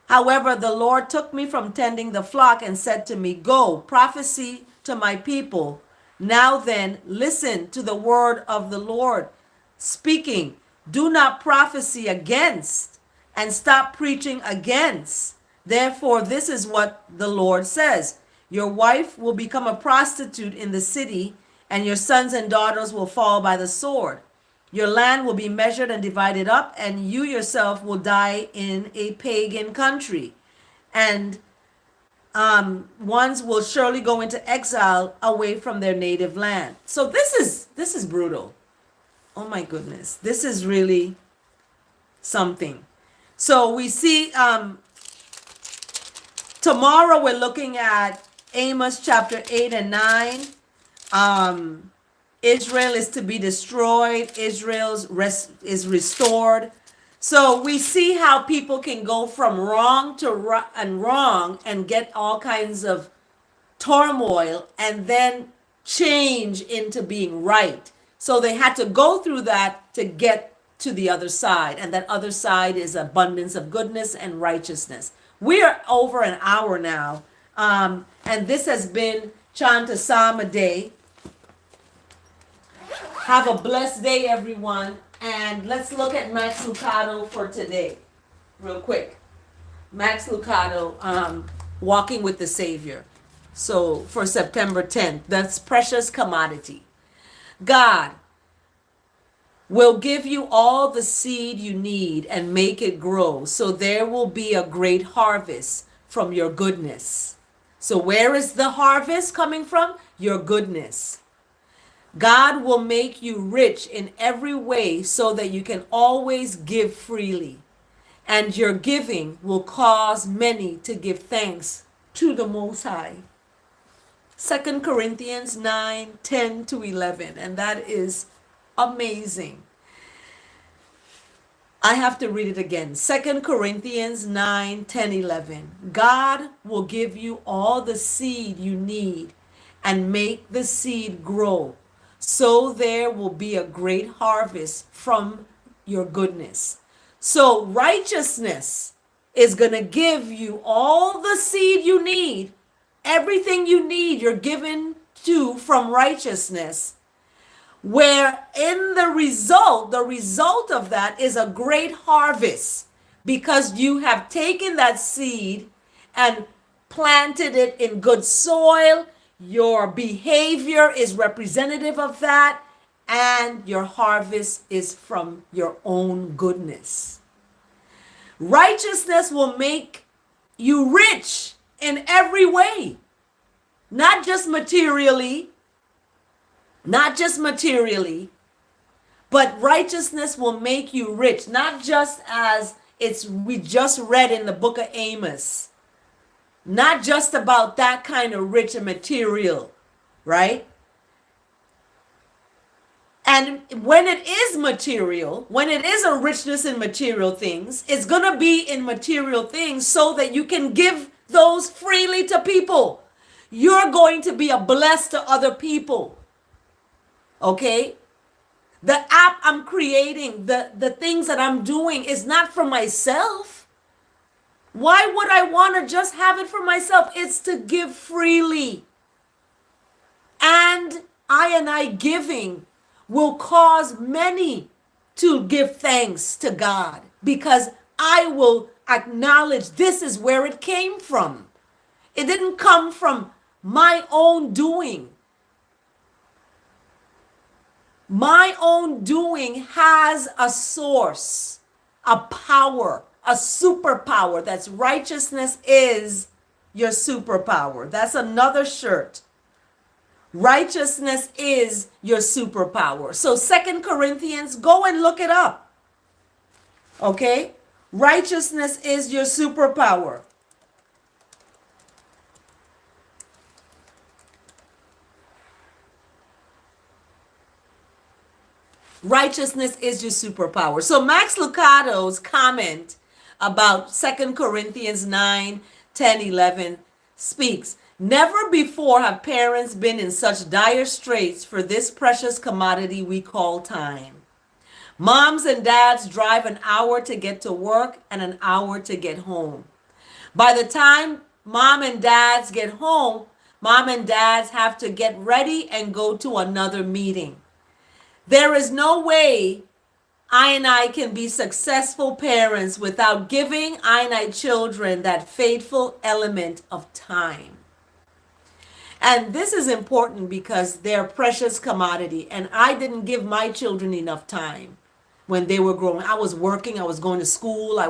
However, the Lord took me from tending the flock and said to me, 'Go, prophesy to my people.' Now then, listen to the word of the Lord speaking. Do not prophesy against, and stop preaching against. Therefore, this is what the Lord says. Your wife will become a prostitute in the city, and your sons and daughters will fall by the sword. Your land will be measured and divided up, and you yourself will die in a pagan country. And ones will surely go into exile away from their native land. So this is brutal. Oh my goodness, this is really something. So we see tomorrow we're looking at Amos chapter 8 and 9. Israel is to be destroyed. Is restored. So we see how people can go from wrong to wrong and get all kinds of turmoil and then change into being right. So they had to go through that to get to the other side. And that other side is abundance of goodness and righteousness. We are over an hour now. And this has been Chant A Psalm A Day. Have a blessed day, everyone. And let's look at Max Lucado for today, real quick. Max Lucado, Walking with the Savior. So for September 10th, that's precious commodity. God will give you all the seed you need and make it grow. So there will be a great harvest from your goodness. So where is the harvest coming from? Your goodness. God will make you rich in every way so that you can always give freely. And your giving will cause many to give thanks to the Most High. 2 Corinthians 9:10-11. And that is amazing. I have to read it again. 2 Corinthians 9:10-11. God will give you all the seed you need and make the seed grow. So there will be a great harvest from your goodness. So righteousness is going to give you all the seed you need. Everything you need, you're given to from righteousness. Where in the result of that is a great harvest, because you have taken that seed and planted it in good soil. Your behavior is representative of that, and your harvest is from your own goodness. Righteousness will make you rich in every way, not just materially, but righteousness will make you rich, not just as we just read in the book of Amos. Not just about that kind of rich and material, right? And when it is material, when it is a richness in material things, it's going to be in material things so that you can give those freely to people. You're going to be a bless to other people. Okay? The app I'm creating, the things that I'm doing is not for myself. Why would I want to just have it for myself? It's to give freely. And I giving will cause many to give thanks to God, because I will acknowledge this is where it came from. It didn't come from my own doing. My own doing has a source, a power, a superpower. That's righteousness is your superpower. That's another shirt. Righteousness is your superpower. So 2 Corinthians, go and look it up. Okay? Righteousness is your superpower. Righteousness is your superpower. So Max Lucado's comment about 2 Corinthians 9:10-11 speaks, never before have parents been in such dire straits for this precious commodity we call time. Moms and dads drive an hour to get to work and an hour to get home. By the time mom and dads get home, mom and dads have to get ready and go to another meeting. There is no way I can be successful parents without giving I children that faithful element of time. And this is important because they're precious commodity. And I didn't give my children enough time when they were growing. I was working, I was going to school, I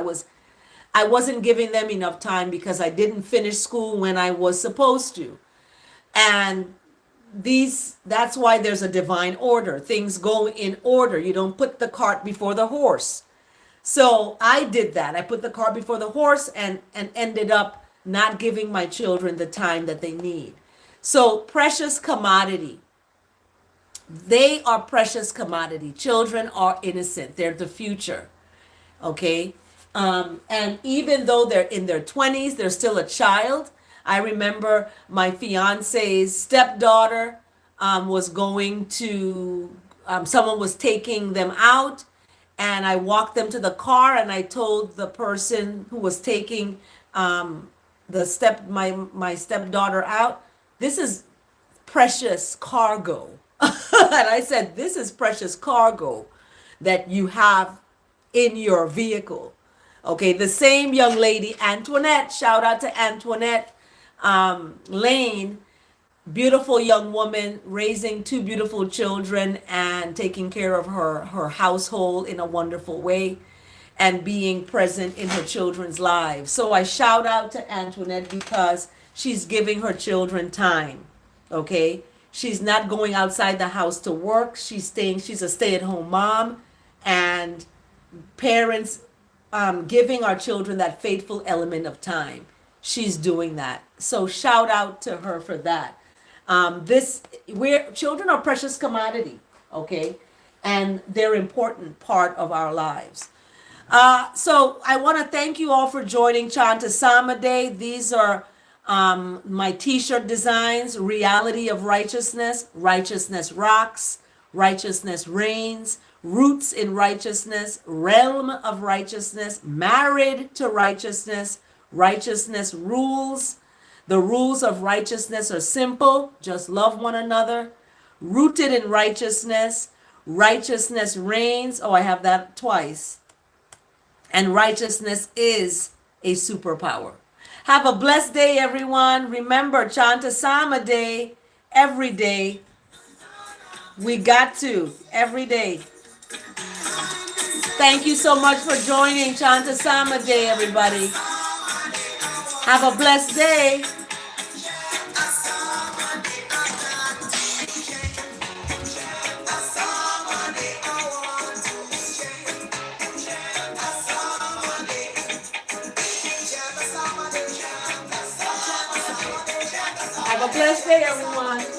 wasn't giving them enough time because I didn't finish school when I was supposed to. And that's why there's a divine order. Things go in order. You don't put the cart before the horse. So I did that. I put the cart before the horse and ended up not giving my children the time that they need. So precious commodity. They are precious commodity. Children are innocent. They're the future. Okay. And even though they're in their 20s, they're still a child. I remember my fiance's stepdaughter was going to, someone was taking them out, and I walked them to the car, and I told the person who was taking my stepdaughter out, this is precious cargo. And I said, this is precious cargo that you have in your vehicle. Okay, the same young lady, Antoinette, shout out to Antoinette Lane, beautiful young woman, raising two beautiful children and taking care of her household in a wonderful way and being present in her children's lives. So I shout out to Antoinette because she's giving her children time. Okay, she's not going outside the house to work. She's a stay-at-home mom, and parents giving our children that faithful element of time. She's doing that. So shout out to her for that. Children are precious commodity, okay, and they're important part of our lives. So I want to thank you all for joining Chant A Psalm A Day. These are my t-shirt designs: reality of righteousness, righteousness rocks, righteousness reigns, roots in righteousness, realm of righteousness, married to righteousness, righteousness rules. The rules of righteousness are simple: just love one another. Rooted in righteousness, righteousness reigns. Oh, I have that twice. And righteousness is a superpower. Have a blessed day, everyone. Remember, chant a psalm a day, every day. We got to, every day. Thank you so much for joining Chant A Psalm A Day, everybody. Have a blessed day. Have a blessed day, everyone.